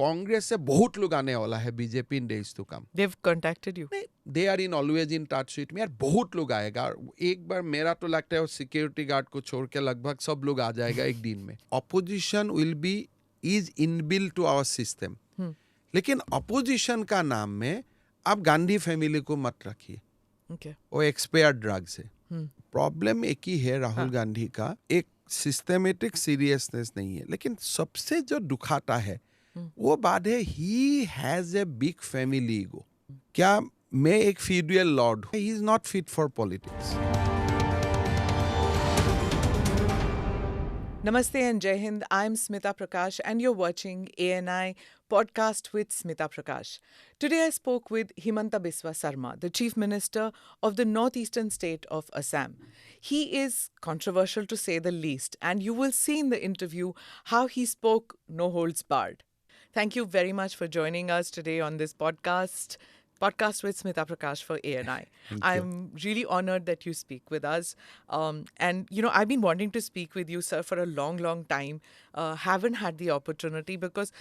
कांग्रेस से बहुत लोग आने वाला है BJP in days to come. They've contacted you. They are in always in touch with me. यार बहुत लोग आएगा. एक बार मेरा तो लगता है सिक्योरिटी गार्ड को छोड़ के लगभग सब लोग आ जाएगा एक दिन में. Opposition will be is inbuilt to our system. लेकिन ऑपोजिशन का नाम में आप गांधी फैमिली को मत रखिए. Okay. वो एक्सपायर्ड ड्रग्स है. प्रॉब्लम एक ही है राहुल गांधी का, एक सिस्टेमेटिक सीरियसनेस नहीं है. लेकिन सबसे जो दुखाता है वो बात है, he has a big family ego. क्या मैं एक फ्यूडल लॉर्ड हूं, he is not fit for politics. Namaste and Jai Hind. I'm Smita Prakash and you're watching ANI podcast with Smita Prakash. Today I spoke with Himanta Biswa Sarma, the Chief Minister of the northeastern state of Assam. He is controversial to say the least, and you will see in the interview how he spoke no holds barred. Thank you very much for joining us today on this podcast with Smita Prakash for ANI. I'm really honored that you speak with us. And, you know, I've been wanting to speak with you, sir, for a long, long time. Haven't had the opportunity because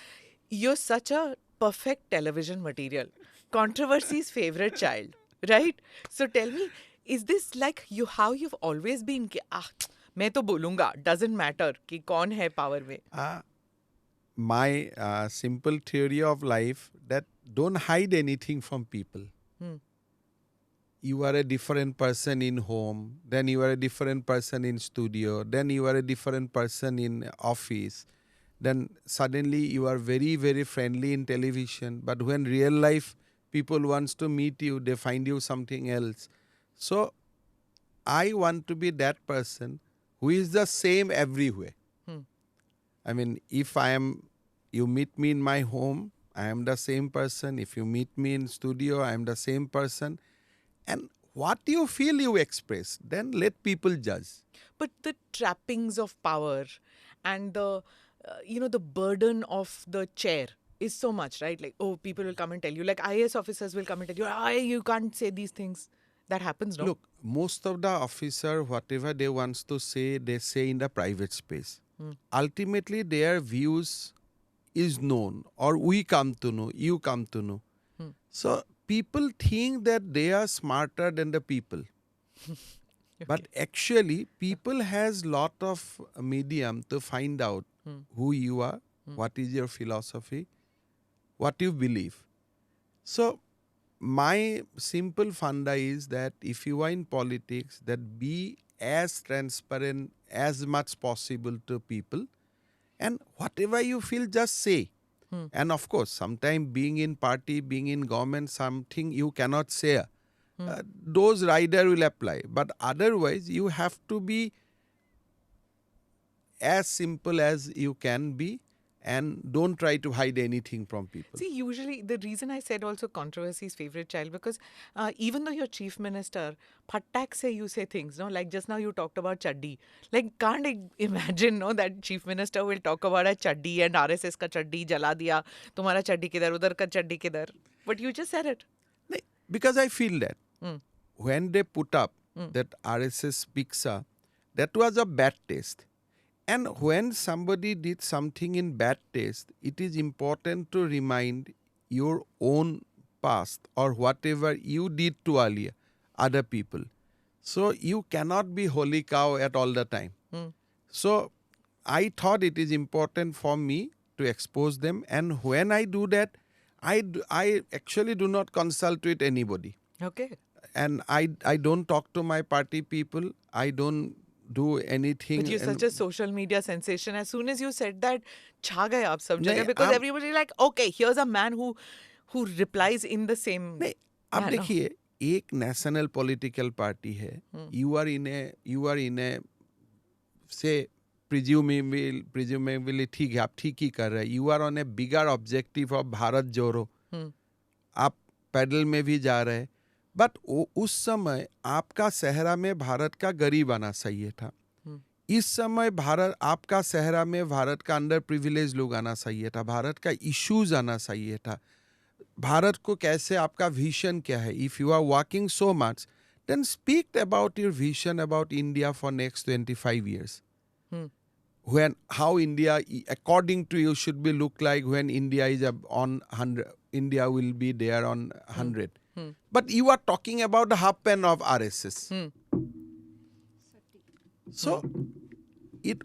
you're such a perfect television material. Controversy's favorite child, right? So tell me, is this like how you've always been? मैं तो बोलूँगा, doesn't matter कि कौन है power में. My simple theory of life that don't hide anything from people. You are a different person in home, then you are a different person in studio, then you are a different person in office, then suddenly you are very, very friendly in television, but when real life people wants to meet you, they find you something else. So I want to be that person who is the same everywhere. I mean, if you meet me in my home, I am the same person. If you meet me in studio, I am the same person. And what you feel, you express. Then let people judge. But the trappings of power and the, the burden of the chair is so much, right? Like, oh, people will come and tell you, like IAS officers will come and tell you, you can't say these things. That happens, no? Look, most of the officer, whatever they wants to say, they say in the private space. Ultimately, their views is known, or we come to know, you come to know. So people think that they are smarter than the people. But actually, people has lot of medium to find out who you are, what is your philosophy, what you believe. So my simple funda is that if you are in politics, that be as transparent as much possible to people, and whatever you feel, just say. And of course, sometimes being in party, being in government, something you cannot say. Those rider will apply. But otherwise, you have to be as simple as you can be, and don't try to hide anything from people. See, usually the reason I said also controversy is favorite child, because even though you're chief minister, phatak se you say things, no? Like just now you talked about chaddi. Like can't imagine, no, that chief minister will talk about a chaddi and RSS ka chaddi jala diya, tumhara chaddi kidhar, udhar ka chaddi kidhar. But you just said it. Because I feel that when they put up that RSS picture, that was a bad taste. And when somebody did something in bad taste, it is important to remind your own past or whatever you did to earlier, other people. So you cannot be holy cow at all the time. So I thought it is important for me to expose them. And when I do that, I actually do not consult with anybody. Okay. And I don't talk to my party people. I don't do anything. But you're such a social media sensation. As soon as you said that, chha gaye aap sab jagah, because everybody like, okay, here's a man who replies in the same manner. अब देखिए, एक national political party है. You are in a say presumably ठीक है, आप ठीक ही कर रहे हैं. You are on a bigger objective of Bharat जोड़ो. आप पैदल में भी जा रहे हैं. बट उस समय आपका सहरा में भारत का गरीब आना चाहिए था. इस समय आपका सहरा में भारत का अंडर प्रिविलेज लोग आना चाहिए था. भारत का इश्यूज आना चाहिए था. भारत को कैसे, आपका विजन क्या है? If you are working so much, then speak about your vision about India for next 25 years. when how India, according to you, should be look like when India is on 100. India will be there on 100. But you are talking about the half pen of RSS. So,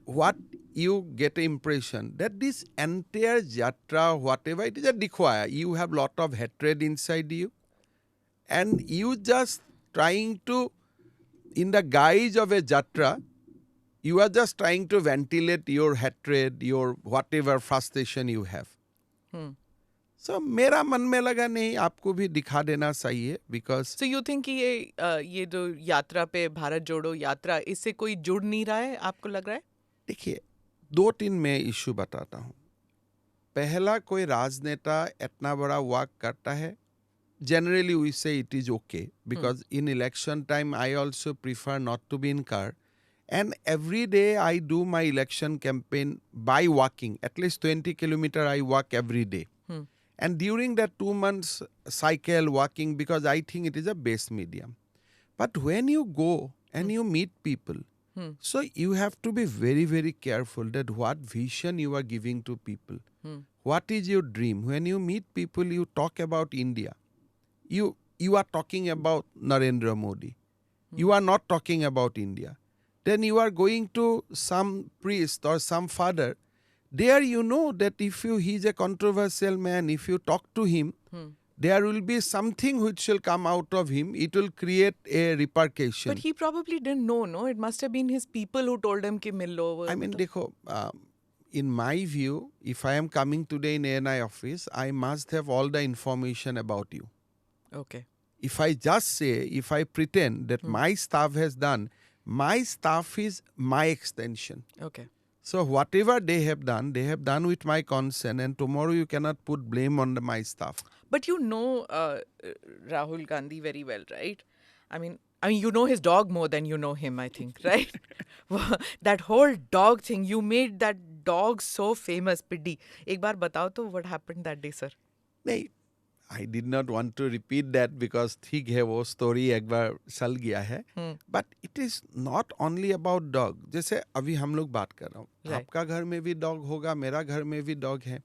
what you get the impression that this entire jatra, whatever it is a dikhwaya, you have lot of hatred inside you, and you just trying to, in the guise of a jatra, you are just trying to ventilate your hatred, your whatever frustration you have. So मेरा मन में लगा नहीं आपको भी दिखा देना चाहिए because So you think कि ये जो यात्रा पे भारत जोड़ो यात्रा इससे कोई जुड़ नहीं रहा है आपको लग रहा है? देखिए 2-3 मैं इशू बताता हूँ. पहला कोई राजनेता इतना बड़ा वर्क करता है. Generally we say it is okay because in election time I also prefer not to be in car. And every day I do my election campaign by walking. At least 20 kilometers I walk every day. And during that 2 months cycle walking because I think it is a best medium. But when you go and you meet people, so you have to be very, very careful that what vision you are giving to people. What is your dream? When you meet people, you talk about India. You are talking about Narendra Modi. You are not talking about India. Then you are going to some priest or some father. There you know that if he's a controversial man, if you talk to him, there will be something which will come out of him. It will create a repercussion. But he probably didn't know, no? It must have been his people who told him कि मिल लो. I mean, देखो, in my view, if I am coming today in ANI office, I must have all the information about you. Okay. If I just say, if I pretend that my staff has done, my staff is my extension. Okay. So whatever they have done with my consent, and tomorrow you cannot put blame on my staff. But you know Rahul Gandhi very well, right? I mean, you know his dog more than you know him, I think, right? That whole dog thing, you made that dog so famous, Piddi. एक बार बताओ तो what happened that day, sir? नहीं, I did not want to repeat that because ठीक है वो story एक बार चल गया है. But it is not only about dog. जैसे अभी हम लोग बात कर रहा हूँ. आपका घर में भी dog होगा, मेरा घर में भी dog है.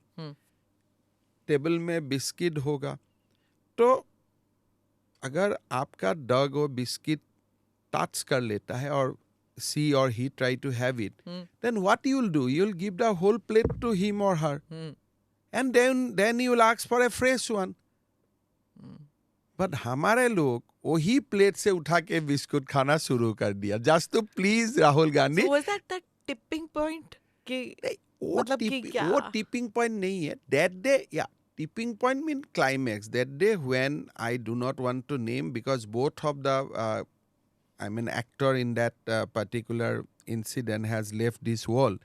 टेबल में बिस्किट होगा. तो अगर आपका dog वो बिस्किट टच कर लेता है और she or he try to have it, then what you will do? You will give the whole plate to him or her. And then you will ask for a fresh one. But हमारे लोग वही plate से उठा के biscuit खाना शुरू कर दिया. Just to please Rahul Gandhi. So was that tipping point? मतलब कि क्या? वो tipping point नहीं है. That day, yeah, tipping point mean climax. That day when I do not want to name because both of the, actor in that particular incident has left this world.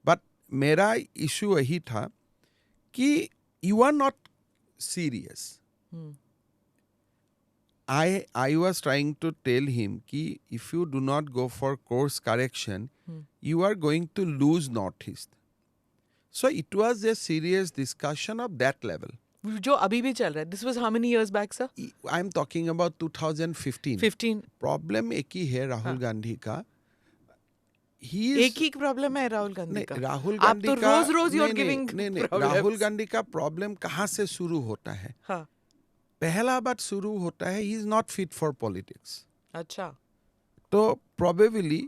But मेरा issue यही था कि you are not serious. I was trying to tell him कि if you do not go for course correction, you are going to lose Northeast. So it was a serious discussion of that level. जो अभी भी चल रहा है. This was how many years back, sir? I am talking about 2015. 15. Problem एक ही है राहुल गांधी का. एक ही प्रॉब्लम है राहुल गांधी का. राहुल गांधी आप तो का रोज you're giving problems. Rahul Gandhi का प्रॉब्लम कहाँ से शुरू होता है? हाँ. पहला बात शुरू होता है he is not fit for politics. अच्छा. तो probably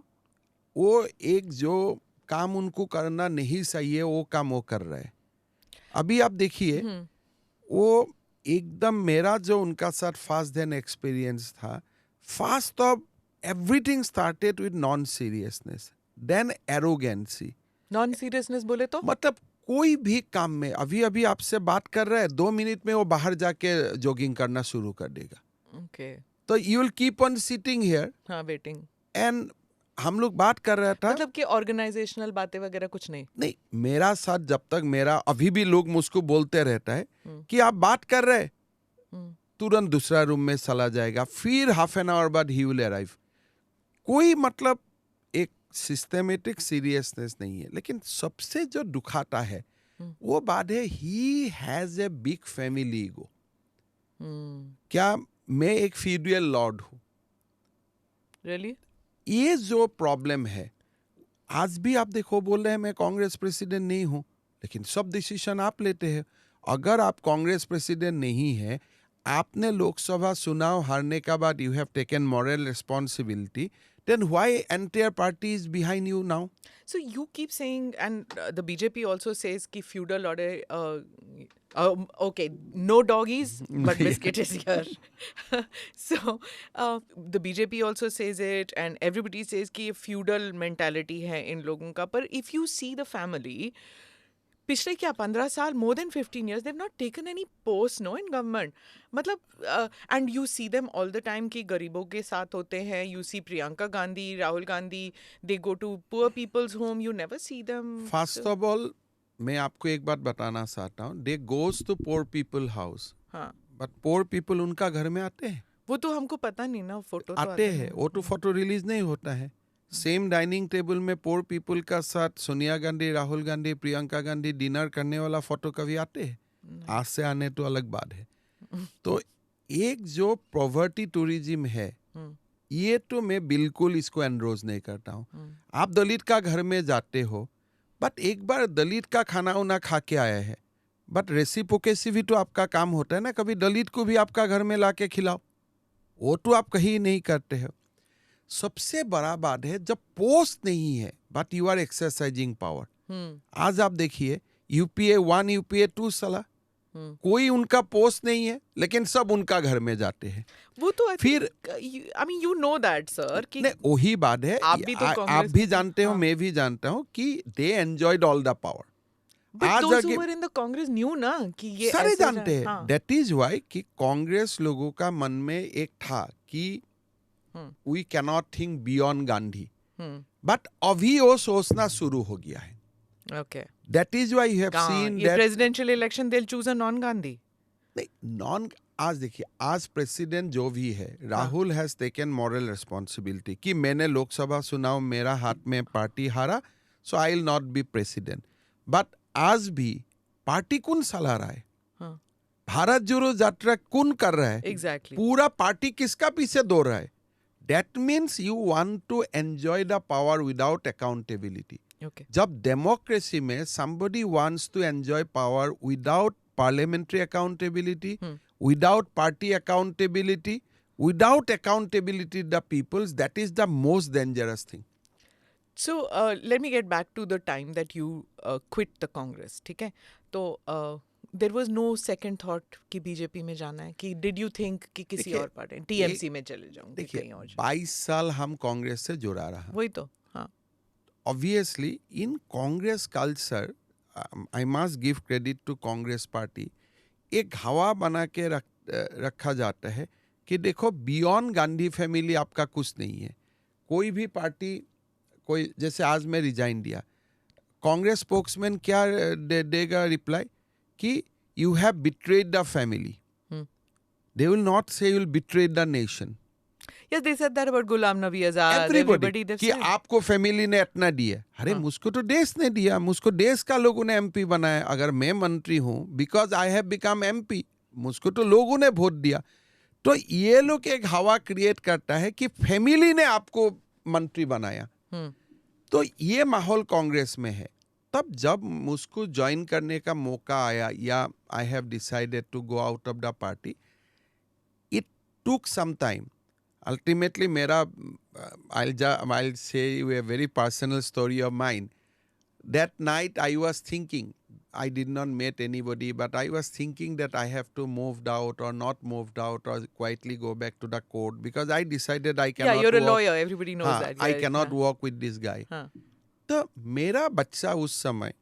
वो एक जो काम उनको करना नहीं चाहिए वो काम वो कर रहे हैं. अभी आप देखिए वो एकदम मेरा जो उनका साथ फास्ट देन एक्सपीरियंस था. First of everything started with non seriousness then arrogance. Non seriousness बोले तो मतलब कोई भी काम में अभी आपसे बात कर रहा है 2 मिनट में वो बाहर जाके जॉगिंग करना शुरू कर देगा. ओके. तो you will keep on sitting here. हाँ, वेटिंग. एंड हम लोग बात कर रहा था मतलब कि ऑर्गेनाइजेशनल बातें वगैरह कुछ नहीं. मेरा साथ जब तक मेरा अभी भी लोग मुझको बोलते रहता है कि आप बात कर रहे तुरंत दूसरा रूम में चला जाएगा. फिर हाफ एन आवर बाद ही विल अराइव. कोई मतलब एक सिस्टमेटिक सीरियसनेस नहीं है. लेकिन सबसे जो दुखाता है वो बात है he has a big family ego. क्या मैं एक फीडुअल लॉर्ड हूँ? रियली? ये जो प्रॉब्लम है आज भी आप देखो बोल रहे हैं मैं कांग्रेस प्रेसिडेंट नहीं हूं, लेकिन सब डिसीजन आप लेते हैं। अगर आप कांग्रेस प्रेसिडेंट नहीं है, आपने लोकसभा चुनाव हारने के बाद you have taken moral responsibility, then why entire party is behind you now? So you keep saying, and the BJP also says कि feudal order. Okay, no doggies, but biscuit is here. So the BJP also says it, and everybody says कि ये feudal mentality है इन लोगों का. पर if you see the family, पिछले क्या 15 साल, more than 15 years, they've not taken any post, no, in government. मतलब and you see them all the time कि गरीबों के साथ होते हैं. You see Priyanka Gandhi, Rahul Gandhi, they go to poor people's home. You never see them. First of all, मैं आपको एक बात बताना चाहता हूँ, they goes to poor people house, हाँ, but poor people उनका घर में आते हैं, वो तो हमको पता नहीं ना, फोटो तो आते हैं, वो तो फोटो रिलीज नहीं होता है। सेम डाइनिंग टेबल में पोर पीपल का साथ सोनिया गांधी, राहुल गांधी, प्रियंका गांधी डिनर करने वाला फोटो कभी आते हैं? आज से आने तो अलग बात है। तो एक जो पॉवर्टी टूरिज्म है, ये तो मैं बिल्कुल इसको एनरोज नहीं करता हूँ। आप दलित का घर में जाते हो, बट एक बार दलित का खाना उना खा के आया है, बट रेसिप्रोकेसी भी तो आपका काम होता है ना, कभी दलित को भी आपका घर में ला के खिलाओ। वो तो आप कहीं नहीं करते हो। सबसे बड़ा बात है जब पोस्ट नहीं है but you are exercising power. आज आप देखिए यूपीए 1 यूपीए 2 साला कोई उनका पोस्ट नहीं है, लेकिन सब उनका घर में जाते हैं। वो तो फिर I mean you know that sir कि नहीं, वही बात है, आप भी तो आप भी जानते हो, मैं भी जानता हूँ कि they enjoyed all the power. But those who were in the Congress knew ना कि ये सारे ऐसे जानते हैं। दैट इज वाई कि कांग्रेस लोगों का मन में एक था कि we cannot think beyond Gandhi, but अभी वो सोचना शुरू हो गया है। Okay. That is why you have seen ये that presidential election they'll choose a non-Gandhi. नहीं, नॉन आज देखिए, आज प्रेसिडेंट जो भी है, Rahul has taken moral responsibility कि मैंने लोकसभा चुनाव मेरा हाथ में पार्टी हारा, so I will not be president. But आज भी पार्टी कौन चला रहा है? भारत जोड़ो यात्रा कौन कर रहा है? Exactly. पूरा पार्टी किसका पीछे दौड़ रहा है? That means you want to enjoy the power without accountability. Okay. जब डेमोक्रेसी में somebody wants to enjoy power without parliamentary accountability, without party accountability, without accountability the peoples, that is the most dangerous thing. So let me get back to the time that you quit the Congress. ठीक है? तो there was no second thought कि BJP में जाना है, कि did you think कि किसी और पार्टी टीएमसी में चले जाऊंगी कहीं और? 22 साल हम कांग्रेस से जुड़ा रहा। वही तो, हाँ। Obviously, in Congress culture, I must give credit to Congress party. एक हवा बना के रखा जाता है कि देखो बियॉन्ड गांधी फैमिली आपका कुछ नहीं है। कोई भी पार्टी, कोई जैसे आज मैं रिजाइन दिया, कांग्रेस स्पोक्समैन क्या देगा रिप्लाई कि you have betrayed the family. They will not say you will betrayed the nation. Yes, they said that about Ghulam Nabi Azad. Everybody कि आपको फैमिली ने इतना दिया। अरे मुझको तो देश ने दिया, मुझको देश का लोगों ने एमपी बनाया। अगर मैं मंत्री हूँ, because I have become MP, मुझको तो लोगों ने वोट दिया। तो ये लोग एक हवा क्रिएट करता है कि फैमिली ने आपको मंत्री बनाया। तो ये माहौल कांग्रेस में है। तब जब मुझको ज्वाइन करने का मौका आया, या I have decided to go out of the party, it took some time. Ultimately, I'll say you a very personal story of mine. That night I was thinking, I did not meet anybody, but I was thinking that I have to move out or not moved out or quietly go back to the court, because I decided I cannot. Yeah, you're a lawyer. Everybody knows that. I cannot work with this guy. तो मेरा बच्चा उस समय,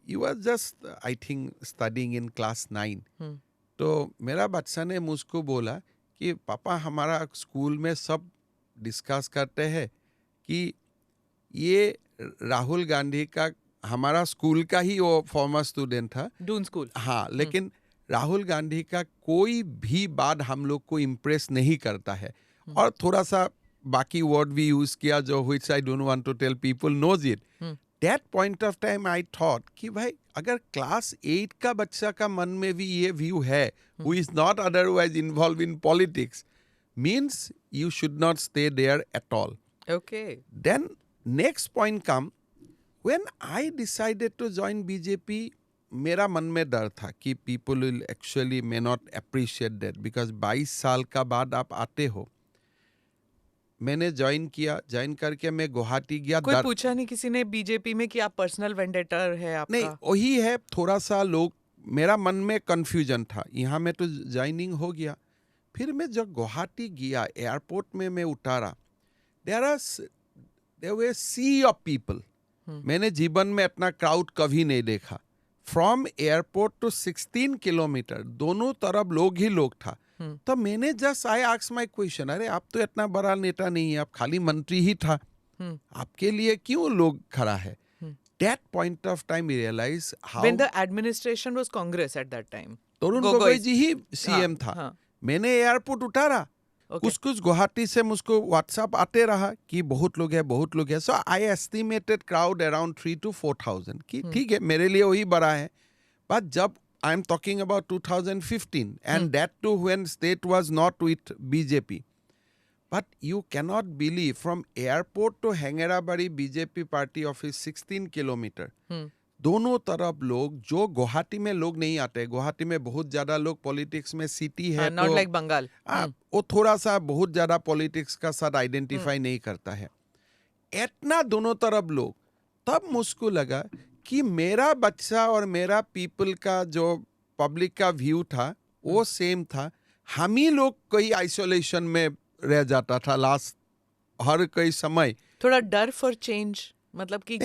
he was just I think studying in class 9. तो मेरा बच्चा ने मुझको बोला कि पापा हमारा स्कूल में सब डिस्कस करते हैं कि ये राहुल गांधी का, हमारा स्कूल का ही वो फॉर्मर स्टूडेंट था, डून स्कूल, हाँ, लेकिन राहुल गांधी का कोई भी बात हम लोग को इम्प्रेस नहीं करता है। और थोड़ा सा बाकी वर्ड भी यूज किया जो which I don't want to tell people knows it. That point of time I thought कि भाई अगर क्लास 8 का बच्चा का मन में भी ये व्यू है, who is not otherwise involved in politics, means you should not stay there at all. Okay. Then next point come When I decided to join BJP, मेरा मन में डर था कि people will actually may not appreciate that because 22 साल का बाद आप आते हो. मैंने ज्वाइन किया, ज्वाइन करके मैं गुवाहाटी गया. कोई पूछा नहीं किसी ने बीजेपी में कि आप पर्सनल वेंडेटर है आपका? नहीं, वही है. थोड़ा सा लोग, मेरा मन में कंफ्यूजन था. यहाँ में तो ज्वाइनिंग हो गया. फिर मैं जब गुवाहाटी गया, एयरपोर्ट में मैं उतारा, there were a sea of people. मैंने जीवन में इतना क्राउड कभी नहीं देखा. फ्रॉम एयरपोर्ट टू 16 किलोमीटर दोनों तरफ लोग ही लोग था. तो मैंने just I ask my question, अरे आप तो इतना बड़ा नेता नहीं है, आप खाली मंत्री ही था, आपके लिए क्यों लोग खड़ा है? That point of time we realized how When the administration was Congress at that time. Tarun Gogoi ji ही सीएम था. मैंने एयरपोर्ट उतारा, कुछ गुवाहाटी से मुझको व्हाट्सएप आते रहा कि बहुत लोग है, बहुत लोग है. सो आई एस्टिमेटेड क्राउड अराउंड 3 to 4,000 कि ठीक है, मेरे लिए वही बड़ा है. बट जब I am talking about 2015 and that too when state was not with BJP. But you cannot believe from airport to Hangerabari BJP party office 16 kilometre. दोनों तरफ लोग, जो गुवाहाटी में लोग नहीं आते. गुवाहाटी में बहुत ज्यादा लोग पॉलिटिक्स में सिटी है, नॉट लाइक बंगाल. वो थोड़ा सा बहुत ज्यादा पॉलिटिक्स का साथ आइडेंटिफाई नहीं करता है. इतना दोनों तरफ लोग. तब मुझको लगा कि मेरा बच्चा और मेरा पीपल का जो पब्लिक का व्यू था वो सेम था. हम ही लोग कोई आइसोलेशन में रह जाता था लास्ट हर कोई समय. थोड़ा डर फॉर चेंज, मतलब कि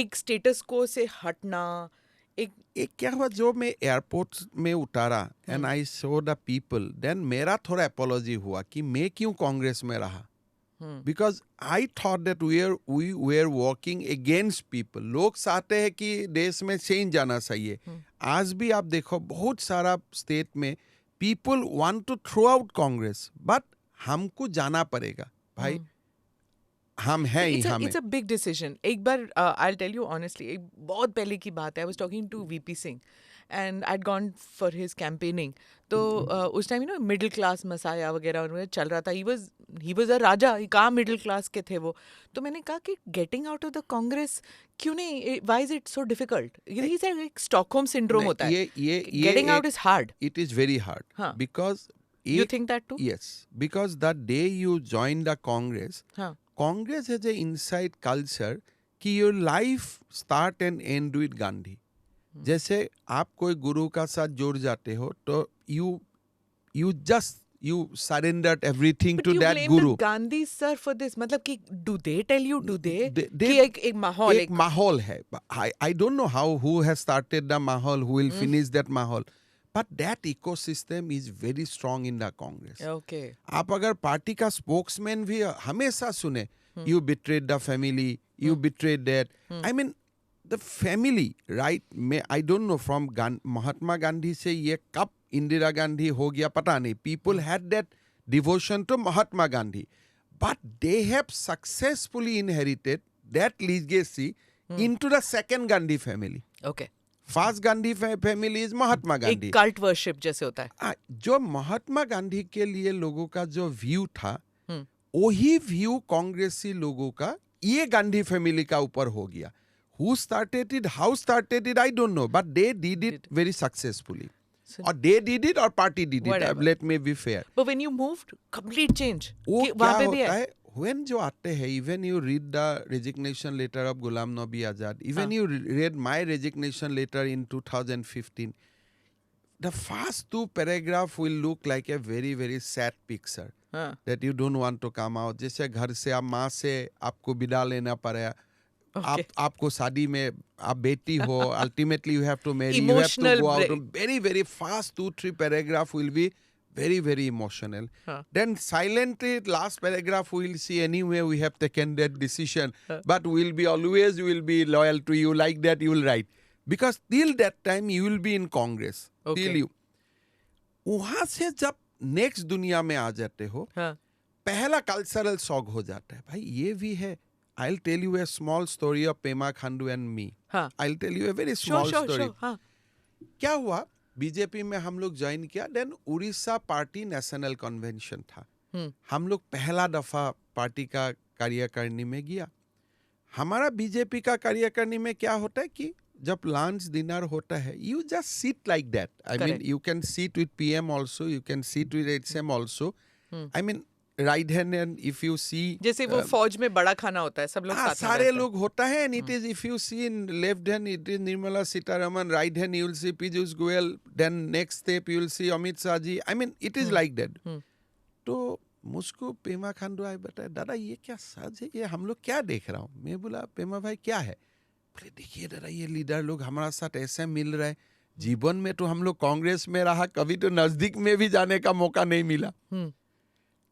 एक स्टेटस को से हटना. एक क्या हुआ, जो मैं एयरपोर्ट में उतारा and I saw the people, then मेरा थोड़ा अपोलॉजी हुआ कि मैं क्यों कांग्रेस में रहा. Because I thought that we were working against people. लोग चाहते हैं कि देश में चेंज आना चाहिए. आज भी आप देखो बहुत सारा स्टेट में people want to throw out Congress, but हमको जाना पड़ेगा भाई. हम हैं यहाँ में. It's a big decision. एक बार I will tell you honestly, एक बहुत पहले की बात है. I was talking to VP Singh and I had gone for his campaigning. तो उस टाइम मिडिल क्लास मसाया वगैरह चल रहा था. ही वाज अ राजा. कहाँ मिडिल क्लास के थे वो. तो मैंने कहा कि getting out of the Congress क्यों नहीं, why is it so difficult? ये एक स्टॉकहोम सिंड्रोम होता है. Getting out is hard. It is very hard because You think that too? Yes, because the day you join the Congress, Congress has a inside culture कि your life start and end with Gandhi. जैसे आप कोई गुरु का साथ जुड़ जाते हो तो you surrendered everything to that guru. But you blame Gandhi sir for this. मतलब कि do they tell you? कि एक माहौल है. I don't know who has started the mahal, who will finish that mahal. But that ecosystem is very strong in the Congress. Okay. आप अगर party का spokesman भी हमेशा सुने, you betrayed the family, you betrayed that. I mean, the family, right? I don't know from Mahatma Gandhi से ये कब इंदिरा गांधी हो गया पता नहीं. People had that devotion to Mahatma Gandhi, but they have successfully inherited that legacy into the second Gandhi family. Okay. First Gandhi family is Mahatma Gandhi. एक cult worship जैसे होता है. जो महात्मा गांधी के लिए लोगों का जो व्यू था, वही व्यू कांग्रेसी लोगों का ये गांधी फैमिली का ऊपर हो गया. Who started it, how started it, I don't know, but they did it very successfully. Or they did it or party did it. Let me be fair. But when you moved, complete change. वो क्या होता है, when जो आते हैं, even you read the resignation letter of Ghulam Nabi Azad, even you read my resignation letter in 2015, the first 2 paragraphs will look like a very, very sad picture. That you don't want to come out. जैसे घर से आप माँ से आपको विदा लेना पड़ा. आपको शादी में आप बेटी हो, ultimately you have to marry, you have to go out. Very, very fast 2-3 paragraphs will be very, very emotional. Then silently, last paragraph we will see anyway we have taken that decision, but we'll be be loyal to you, like that you will write. Because till that time you will be in Congress. Okay. Till you. वहाँ से जब next दुनिया में आ जाते हो, पहला cultural shock हो जाता है. भाई ये भी है. I'll tell you a small story of Pema Khandu and me. I'll tell you a very small story. क्या हुआ, बीजेपी में हम लोग ज्वाइन किया. Then Odisha party national convention था. हम लोग पहला दफा पार्टी का कार्यकारिणी में गया. हमारा बीजेपी का कार्यकारिणी में क्या होता है कि जब लंच डिनर होता है, you just sit like that. I mean Correct. You can sit with PM also, you can sit with HM also. I mean right hand and if you see जैसे वो फौज में बड़ा खाना होता है, सब लोग साथ में सारे बैठते हैं. लोग होता है. And it is if you see in left hand it is Nirmala Sitharaman, right hand you will see Piyush Goyal, then next step you will see Amit Shah ji. I mean it is like that. तो मुझको पेमा खांडू आए बताया, दादा ये क्या साज है, ये हम लोग क्या देख रहा हूँ. मैं बोला पेमा भाई क्या है. बोले देखिए दादा ये लीडर लोग हमारा साथ ऐसे मिल रहे हैं. जीवन में तो हम लोग कांग्रेस में रहा, कभी तो नजदीक में भी जाने का मौका नहीं मिला.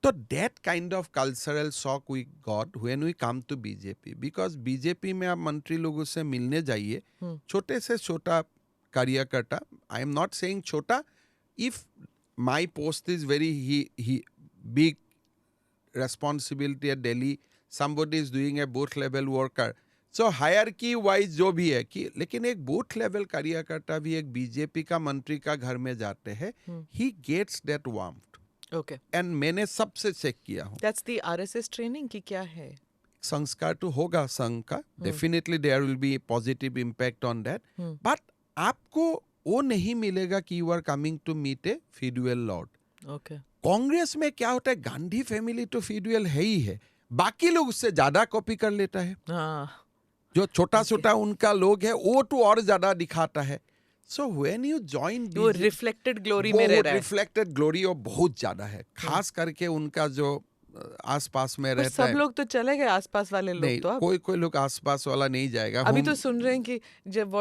तो that kind of cultural shock we got when we come to BJP, because BJP में आप मंत्री लोगों से मिलने जाइए, छोटे से छोटा कार्यकर्ता, I am not saying छोटा, if my post is very big responsibility at Delhi, somebody is doing a booth level worker, so hierarchy wise जो भी है कि, लेकिन एक बूथ लेवल कार्यकर्ता भी एक बीजेपी का मंत्री का घर में जाते हैं, he gets that warmth. Okay. And मैंने सबसे चेक किया हूँ. That's the RSS training की क्या है? संस्कार तो होगा संघ का, definitely there will be positive impact on that, but आपको वो नहीं मिलेगा कि you are coming to meet a feudal lord. Okay. Congress में क्या होता है, गांधी फैमिली तो फीडुअल है ही है, बाकी लोग उससे ज्यादा कॉपी कर लेता है. जो छोटा छोटा उनका लोग है वो तो और ज्यादा दिखाता है. So when you join वो रिफ्लेक्टेड ग्लोरी में रह रहा है. रिफ्लेक्टेड ग्लोरी और बहुत ज्यादा है, खास करके उनका जो आसपास में रहता है. सब लोग तो चले गए आसपास वाले लोग. नहीं, तो अब कोई लोग आसपास वाला नहीं जाएगा. अभी तो सुन रहे हैं कि जब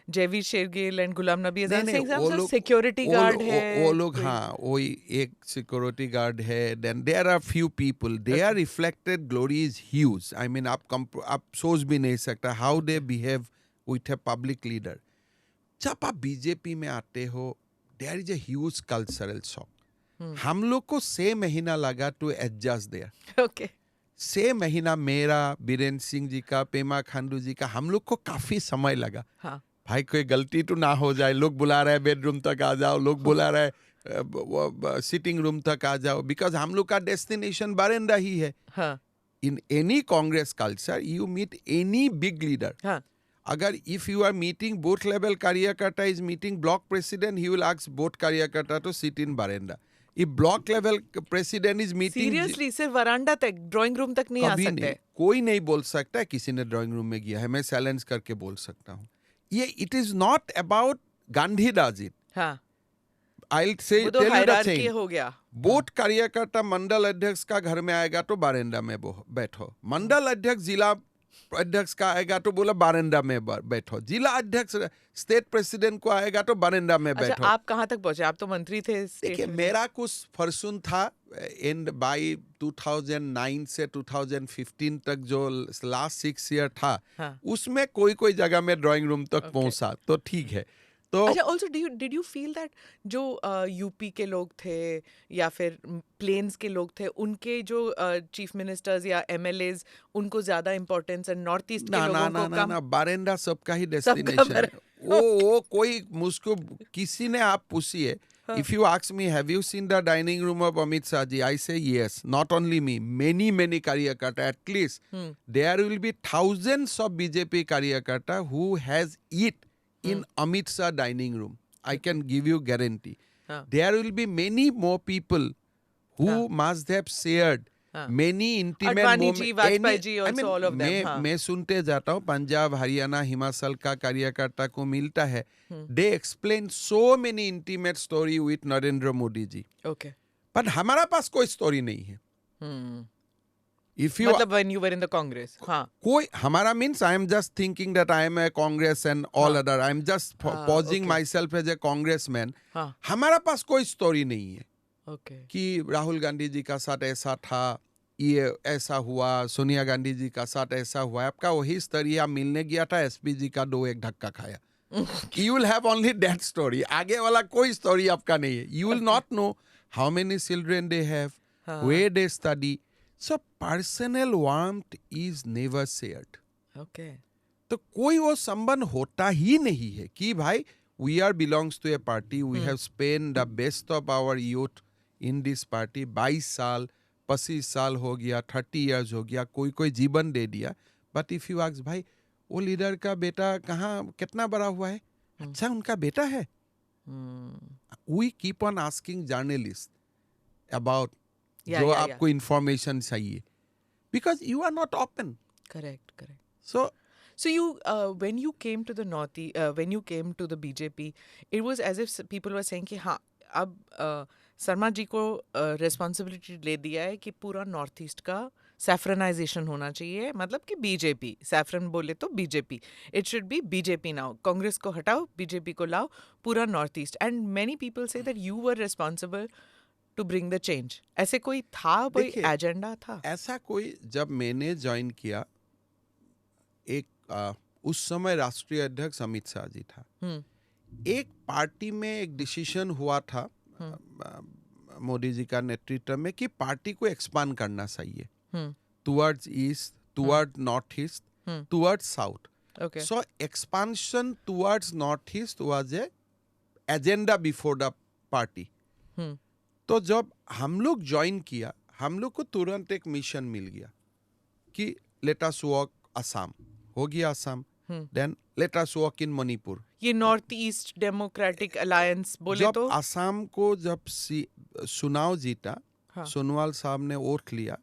जयवीर शेरगिल एंड गुलाम नबी आजाद नहीं, सिंह वो साहब लोग सिक्योरिटी गार्ड है. वो लोग हाँ वही एक सिक्योरिटी गार्ड है. Then there are few people, there reflected glory is huge. I mean आप सोच भी नहीं सकता how they behave with a public leader. जब आप बीजेपी में आते हो, there is a huge cultural shock. हम लोग को 6 महीना लगा टू एडजस्ट देयर. ओके. 6 महीना मेरा, बीरेंद्र सिंह जी का, पेमा खांडू जी का, हम लोग को काफी समय लगा. हाँ. भाई कोई गलती तो ना हो जाए, लोग बुला रहे हैं बेडरूम तक आ जाओ, लोग बुला रहे हैं सिटिंग रूम तक आ जाओ, बिकॉज हम लोग का डेस्टिनेशन बारेंडा ही है. हाँ. In any Congress culture you meet any big leader. हाँ. अगर if you are meeting booth level karyakarta is meeting block president, he will ask booth karyakarta to sit in veranda. If block level president is meeting, seriously सिर्फ veranda तक, drawing room तक नहीं आ कभी सकते. नहीं, कोई नहीं बोल सकता है किसी ने ड्राइंग रूम में गया है, मैं चैलेंज करके बोल सकता हूँ. ये it is not about Gandhi does it. हाँ. आई से वो तो हायरार्की हो गया. बोथ कार्यकर्ता मंडल अध्यक्ष का घर में आएगा तो बारेंडा में बैठो, मंडल अध्यक्ष जिला अध्यक्ष का आएगा तो बोला बारेंडा में बैठो, जिला अध्यक्ष स्टेट प्रेसिडेंट को आएगा तो बारेंडा में बैठो. अच्छा, आप कहाँ तक पहुंचे? आप तो मंत्री थे. देखिए मेरा कुछ फरसुन था एंड बाय 2009 से 2015 तक जो लास्ट 6 ईयर था, हाँ. उसमें कोई जगह में ड्राइंग रूम तक पहुंचा तो ठीक है. तो अच्छा, also did you feel that जो यूपी के लोग थे या फिर प्लेन्स के लोग थे, उनके जो चीफ मिनिस्टर्स या एमएलएज, उनको ज्यादा इम्पोर्टेंस है, नॉर्थ ईस्ट के लोगों को कम? ना, बारेंडा सबका ही डेस्टिनेशन है. वो कोई मुझको किसी ने आप पूछिए, if you ask me have you seen the dining room of Amit Shah ji, I say yes. Not only me, many Karyakarta, at least there will be thousands of BJP Karyakarta who has eat in Amit Shah dining room. I can give you guarantee. There will be many more people who must have shared many intimate Advani moments. ji, Vajpayee ji, also all of them. मैं सुनते जाता हूँ, पंजाब, हरियाणा, हिमाचल का कार्यकर्ता को मिलता है. They explain so many intimate story with Narendra Modi ji. Okay. पर हमारा पास कोई स्टोरी नहीं है. If you मतलब when you were in the Congress. हाँ. कोई हमारा means I am just thinking that I am a Congress and all other. I am just pausing myself as a congressman. हमारा पास कोई स्टोरी नहीं है. Okay. कि राहुल गांधी जी का साथ ऐसा था, ये ऐसा हुआ, सोनिया गांधी जी का साथ ऐसा हुआ. आपका वही स्टोरी, आप मिलने गया था, एसपी जी का 2 एक धक्का खाया. You will have only that story. आगे वाला कोई स्टोरी आपका नहीं है. You will not know how many children they have, where they study. So personal warmth is never shared. Okay. तो कोई वो संबंध होता ही नहीं है कि भाई we are belongs to a party, we have spent the best of our youth in this party. 22 साल 25 साल हो गया, 30 years हो गया, कोई जीवन दे दिया, बट इफ यू आस्क भाई वो लीडर का बेटा कहाँ कितना बड़ा हुआ है, अच्छा उनका बेटा है. We keep on asking journalists about Yeah, जो yeah, yeah. आपको information चाहिए, because you are not open. Correct, correct. So So you, when you came to the when you came to the BJP, it was as if people were saying कि हाँ अब शर्मा जी को responsibility ले दिया है कि पूरा नॉर्थ ईस्ट का सैफरनाइजेशन होना चाहिए, मतलब कि बीजेपी, सैफरन बोले तो BJP, it should be BJP now, Congress को हटाओ बीजेपी को लाओ, पूरा north east. And many people say that you were responsible to bring the change. ऐसे कोई था, कोई देखिए, एजेंडा था? ऐसा कोई, जब मैंने ज्वाइन किया, एक उस समय राष्ट्रीय अध्यक्ष अमित शाह जी था. एक पार्टी में एक डिसीजन हुआ था मोदी जी का नेतृत्व में कि पार्टी को एक्सपांड करना चाहिए towards east, toward north east, towards south. Okay. So expansion towards northeast was a agenda before the party. तो जब हम लोग ज्वाइन किया, हम लोग को तुरंत एक मिशन मिल गया कि लेट अस वर्क असम. हो गया Assam, then let us work in Manipur. ये नॉर्थ ईस्ट डेमोक्रेटिक अलायंस बोले जब तो असम को जब चुनाव जीता, हाँ. सोनोवाल साहब ने वोट लिया.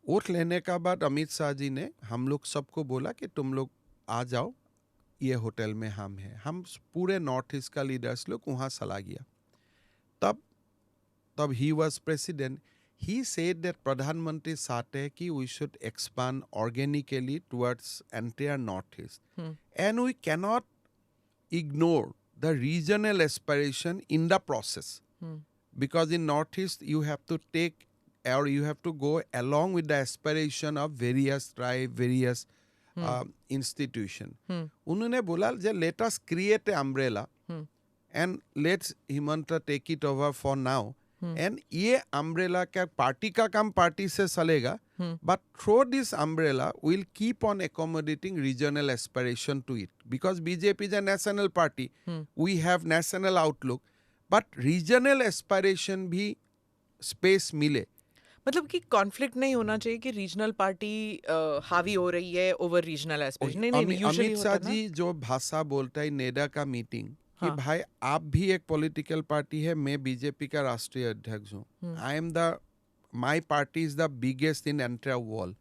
वोट लेने का बाद अमित शाह जी ने हम लोग सबको बोला कि तुम लोग आ जाओ, ये होटल में हम हैं. हम पूरे नॉर्थ ईस्ट का लीडर्स लोग वहाँ चला गया. तब he was president. He said that प्रधानमंत्री चाहते हैं कि we should expand organically towards entire north east, and we cannot ignore the regional aspiration in the process, because in northeast you have to take, or you have to go along with the aspiration of various tribe, various institution. उन्होंने बोला जे let us create an umbrella and let's Himanta take it over for now. And ये umbrella का party का काम party से चलेगा, but through this umbrella we'll keep on accommodating regional aspiration to it, because BJP is a national party. We have national outlook, but regional aspiration भी space मिले. मतलब कि कॉन्फ्लिक्ट नहीं होना चाहिए कि रीजनल पार्टी हावी हो रही है ओवर रीजनल एस्पिरेशन. नहीं, यूजुअली अमित शाह जी जो भाषा बोलता है नेडा का मीटिंग कि भाई आप भी एक पॉलिटिकल पार्टी है, मैं बीजेपी का राष्ट्रीय अध्यक्ष हूँ. I am the, my party is the biggest in entire world,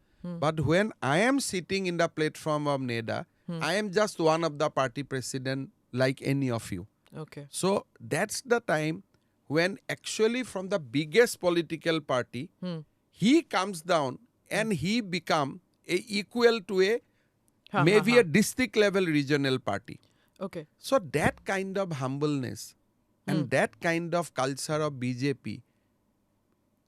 but when I am sitting in the platform of NEDA, I am just one of the party president like any of you. Okay. So that's the time when actually from the biggest political party, he comes down and he become equal to maybe a district level regional party. Okay. So that kind of humbleness and that kind of culture of BJP,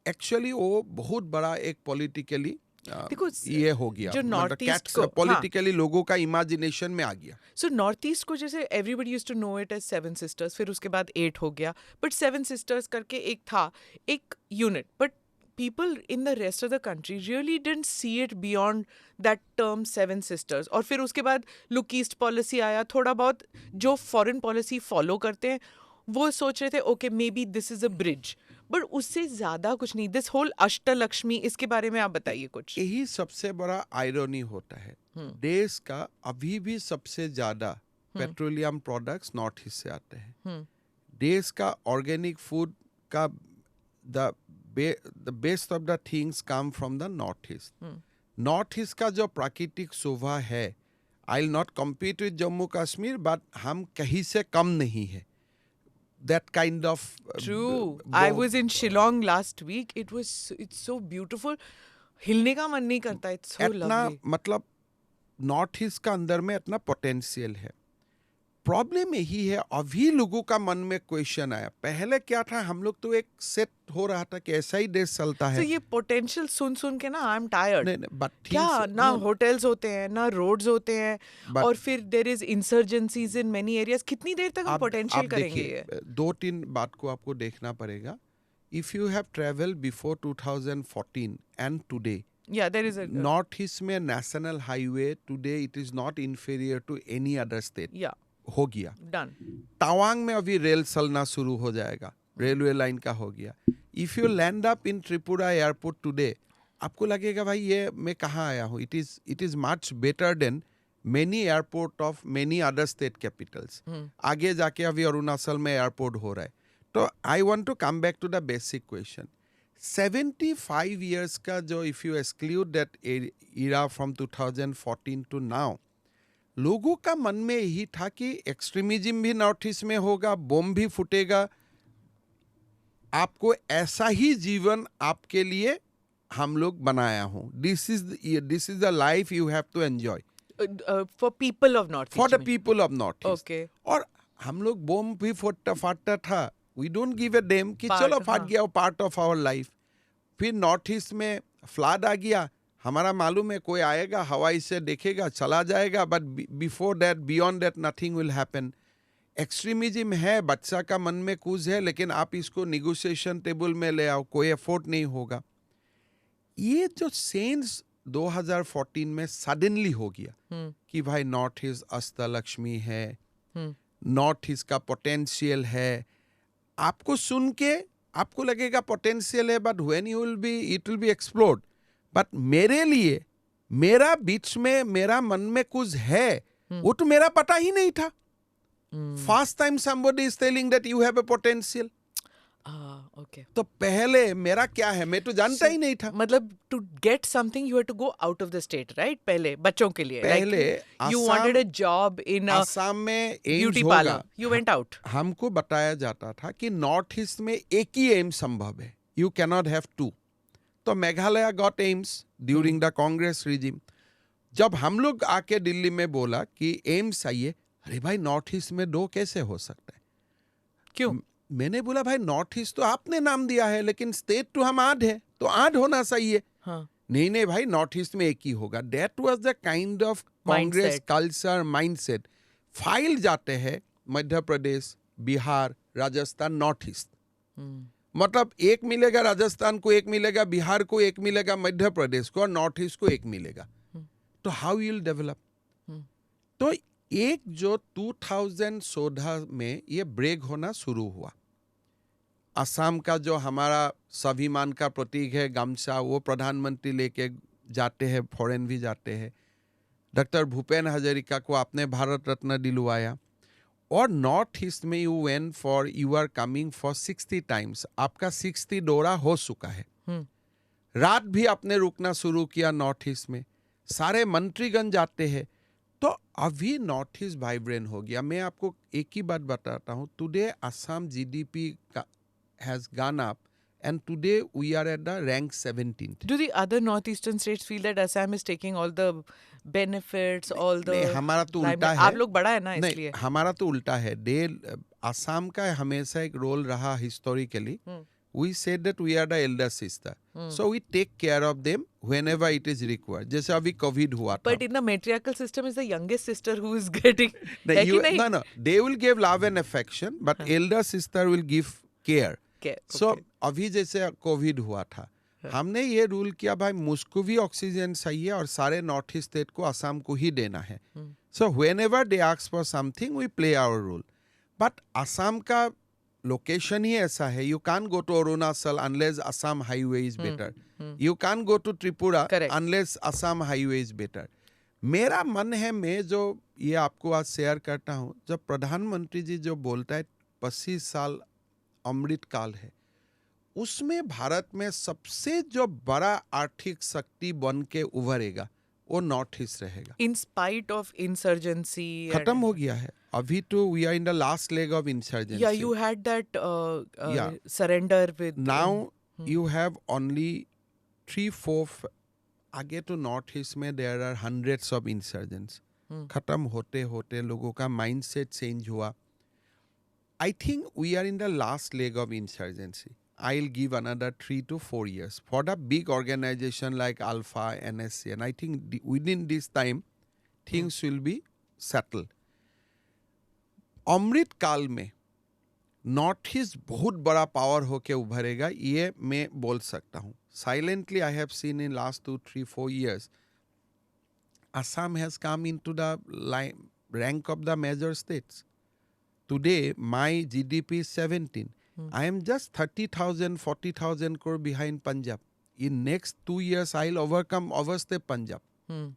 actually वो बहुत बड़ा एक politically देखो, ये हो गया, जो north east को पॉलिटिकली लोगों का इमेजिनेशन में आ गया. सो नॉर्थ ईस्ट को जैसे everybody used to know it as seven sisters, फिर उसके बाद 8 हो गया, बट सेवन सिस्टर्स करके एक था, एक unit, but people in the rest of the country really didn't see it beyond that term seven sisters. और फिर उसके बाद लुक ईस्ट पॉलिसी आया, थोड़ा बहुत जो फॉरेन पॉलिसी फॉलो करते हैं वो सोच रहे थे okay may be this is a bridge, but उससे ज्यादा कुछ नहीं. दिस होल अष्टलक्ष्मी, इसके बारे में आप बताइए कुछ. यही सबसे बड़ा आयरनी होता है. देश का अभी भी सबसे ज्यादा पेट्रोलियम प्रोडक्ट्स नॉर्थ ईस्ट से आते हैं. देश का ऑर्गेनिक फूड का the best of the things come from the north east. North east का जो प्राकृतिक शोभा है, I will not compete with Jammu Kashmir, but हम कहीं से कम नहीं है. That kind of true. I was in Shillong last week. It's so beautiful. हिलने का मन नहीं करता. It's so lovely. मतलब नॉर्थ ईस्ट का अंदर में इतना पोटेंशियल है. प्रॉब्लम यही है, अभी लोगों का मन में क्वेश्चन आया. पहले क्या था, हम लोग तो एक सेट हो रहा था कि ऐसा ही देश चलता है. So ये पोटेंशियल सुन के ना आई एम टायर्ड. but क्या ना होटल्स होते हैं, ना रोड्स होते हैं, और फिर there is insurgencies in many areas. कितनी देर तक हम पोटेंशियल करेंगे? 2-3 बात को आपको देखना पड़ेगा. If you have travel before 2014 and today, yeah, there is a north east में national highway today it is not inferior to any other state. yeah, हो गया. डन. तवांग में अभी रेल चलना शुरू हो जाएगा, रेलवे लाइन का हो गया. If you land up in Tripura airport today, आपको लगेगा भाई ये मैं कहाँ आया हूँ. It is much better than many airport of many other state capitals. आगे जाके अभी अरुणाचल में एयरपोर्ट हो रहा है. तो I want to come back to the basic question. 75 years का जो if you exclude that era from 2014 to now, लोगों का मन में यही था कि एक्सट्रीमिज्म भी नॉर्थ ईस्ट में होगा, बम भी फूटेगा, आपको ऐसा ही जीवन आपके लिए हम लोग बनाया हूं. This is the life you have to enjoy For people of North for East. The people of North East. Okay. और हम लोग बम भी फाटता था. We don't give a damn कि Part, चलो फाट हाँ. गया, पार्ट ऑफ आवर लाइफ. फिर नॉर्थ ईस्ट में फ्लड आ गया, हमारा मालूम है कोई आएगा हवाई से देखेगा चला जाएगा, but before that beyond that nothing will happen. Extremism है, बच्चा का मन में कुछ है, लेकिन आप इसको निगोशिएशन टेबल में ले आओ, कोई एफोर्ट नहीं होगा. ये जो सेंस 2014 में सडनली हो गया कि भाई नॉर्थ ईस्ट अष्टलक्ष्मी है, नॉर्थ ईस्ट का पोटेंशियल है. आपको सुन के आपको लगेगा पोटेंशियल है, but when you will be it will be explored. But मेरे लिए मेरा बीच में मेरा मन में कुछ है, वो तो मेरा पता ही नहीं था. First time somebody is telling that you have a potential. Okay. तो पहले मेरा क्या है मैं तो जानता ही नहीं था. मतलब to get something you had to go out of the state, right? पहले बच्चों के लिए. पहले like, you wanted a job in a Assam में एम्स beauty होगा. parlor. You went out. हमको बताया जाता था कि नॉर्थ ईस्ट में एक ही एम्स संभव है, यू कैनॉट हैव टू. तो Meghalaya got AIIMS during the Congress regime. जब हम लोग आके दिल्ली में बोला कि एम्स आइए, अरे भाई नॉर्थ ईस्ट में 2 कैसे हो सकता है? क्यों? मैंने बोला भाई नॉर्थ ईस्ट तो आपने नाम दिया है, लेकिन स्टेट तो हम 8 है, तो 8 होना चाहिए. हाँ. नहीं भाई नॉर्थ ईस्ट में एक ही होगा. That was the kind of Congress culture mindset. File जाते हैं मध्य प्रदेश, बिहार, राजस्थान, नॉर्थ ईस्ट. मतलब एक मिलेगा राजस्थान को, एक मिलेगा बिहार को, एक मिलेगा मध्य प्रदेश को, और नॉर्थ ईस्ट को एक मिलेगा. तो हाउ यू विल डेवलप? तो एक जो 2014 में ये ब्रेक होना शुरू हुआ. असम का जो हमारा स्वाभिमान का प्रतीक है गमछा, वो प्रधानमंत्री लेके जाते हैं, फॉरेन भी जाते हैं. डॉक्टर भूपेन हजारिका को आपने भारत रत्न दिलवाया. और नॉर्थ ईस्ट में you are coming for 60 times. आपका 60 दौरा हो चुका है. रात भी आपने रुकना शुरू किया नॉर्थ ईस्ट में. सारे मंत्रीगण जाते हैं. तो अभी नॉर्थ ईस्ट वाइब्रेंट हो गया. मैं आपको एक ही बात बताता हूँ. Today Assam GDP has gone up, and today we are at the rank 17th. Do the other northeastern states feel that Assam is taking all the benefits, all the? नहीं, हमारा तो उल्टा है. आप लोग बड़ा है ना इसलिए. नहीं, हमारा तो उल्टा है. असम का हमेशा एक रोल रहा historically. We said that we are the elder sister, so we take care of them whenever it is required. जैसे अभी कोविड हुआ था. But in the matriarchal system is the youngest sister who is getting. No, they will give love and affection, but elder sister will give care. So अभी जैसे Covid हुआ था, हमने ये रूल किया भाई मुझको भी ऑक्सीजन चाहिए और सारे नॉर्थ ईस्ट स्टेट को असम को ही देना है. So whenever they ask for something we play our role. But Assam का लोकेशन ही ऐसा है. You can go to Arunachal unless Assam highway is better. You can go to Tripura unless Assam highway is better. मेरा मन है, मैं जो ये आपको आज शेयर करता हूँ, जब प्रधानमंत्री जी जो बोलता है 25 साल अमृत काल है, उसमें भारत में सबसे जो बड़ा आर्थिक शक्ति बन के उभरेगा वो नॉर्थ ईस्ट रहेगा. इन स्पाइट ऑफ इंसर्जेंसी खत्म हो गया है. अभी तो we are in the last leg of insurgency. या you had that surrender with. Now you have only 3-4 आगे तो नॉर्थ ईस्ट में there are hundreds of insurgents. खत्म होते होते लोगों का माइंडसेट चेंज हुआ. I think we are in the last leg of insurgency. I'll give another 3 to 4 years for the big organization like Alpha, NSC, and I think within this time things will be settled. अमृत काल में north east बहुत बड़ा power होके उभरेगा, ये मैं बोल सकता हूँ. Silently I have seen in last 2, 3, 4 years Assam has come into the rank of the major states. Today, my GDP is 17. I am just 30,000, 40,000 crore behind Punjab. in next 2 years I'll overstay Punjab. Hmm.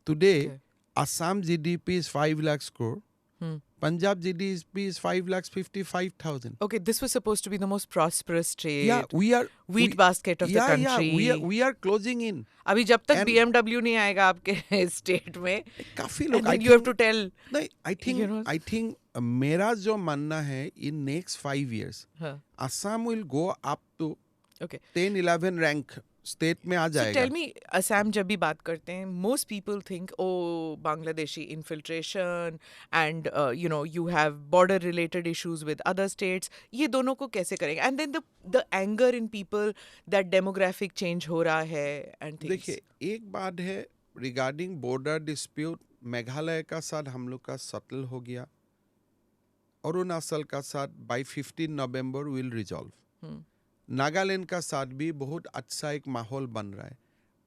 Today, Okay. Assam GDP is 5 lakhs crore. Hmm. Punjab GDP is 5 lakhs 55,000. Okay, this was supposed to be the most prosperous state. Yeah, we are wheat basket of the country. Yeah, we are closing in. अभी जब तक And- BMW नहीं आएगा आपके state में, काफी and लोग then I you have think- to tell. नहीं, you know- I think मेरा जो मानना है in next 5 years, हाँ. Assam will go up to Okay. 10-11 rank state में आ So जाएगा. tell me, Assam जब भी बात करते हैं, most people think, oh, Bangladeshi infiltration and you have border related issues with other states. ये दोनों को कैसे करेंगे? And then the anger in people that demographic change हो रहा है and things. देखिए, एक बात है रिगार्डिंग बॉर्डर डिस्प्यूट, मेघालय का साथ हम लोग का सेटल हो गया, अरुणाचल का साथ by 15 November will resolve. Nagaland का साथ भी बहुत अच्छा एक माहौल बन रहा है.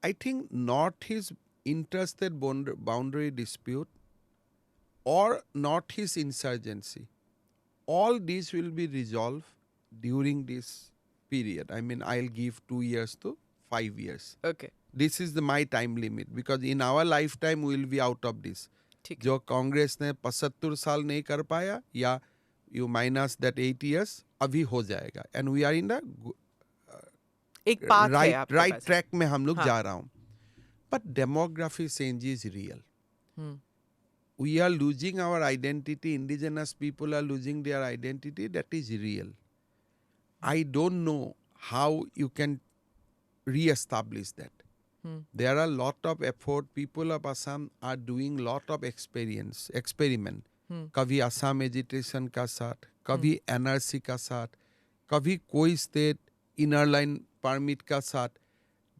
I think north east interested boundary dispute और north east insurgency, all these will be resolved during this period. I mean, I'll give 2 years to 5 years. Okay. This is my time limit because in our lifetime we will be out of this. ठीक है. जो कांग्रेस ने 75 साल नहीं कर पाया, या you minus that 8 years, अभी हो जाएगा. And we are in the एक पाथ है आपके right पास. track में हम लोग हाँ. जा रहा हूँ. But demography change is real. Hmm. We are losing our identity. Indigenous people are losing their identity. That is real. I don't know how you can re-establish that. There are a lot of effort. People of Assam are doing lot of experiment. कभी Assam agitation का साथ, कभी NRC का साथ, कभी कोई state inner line permit का साथ.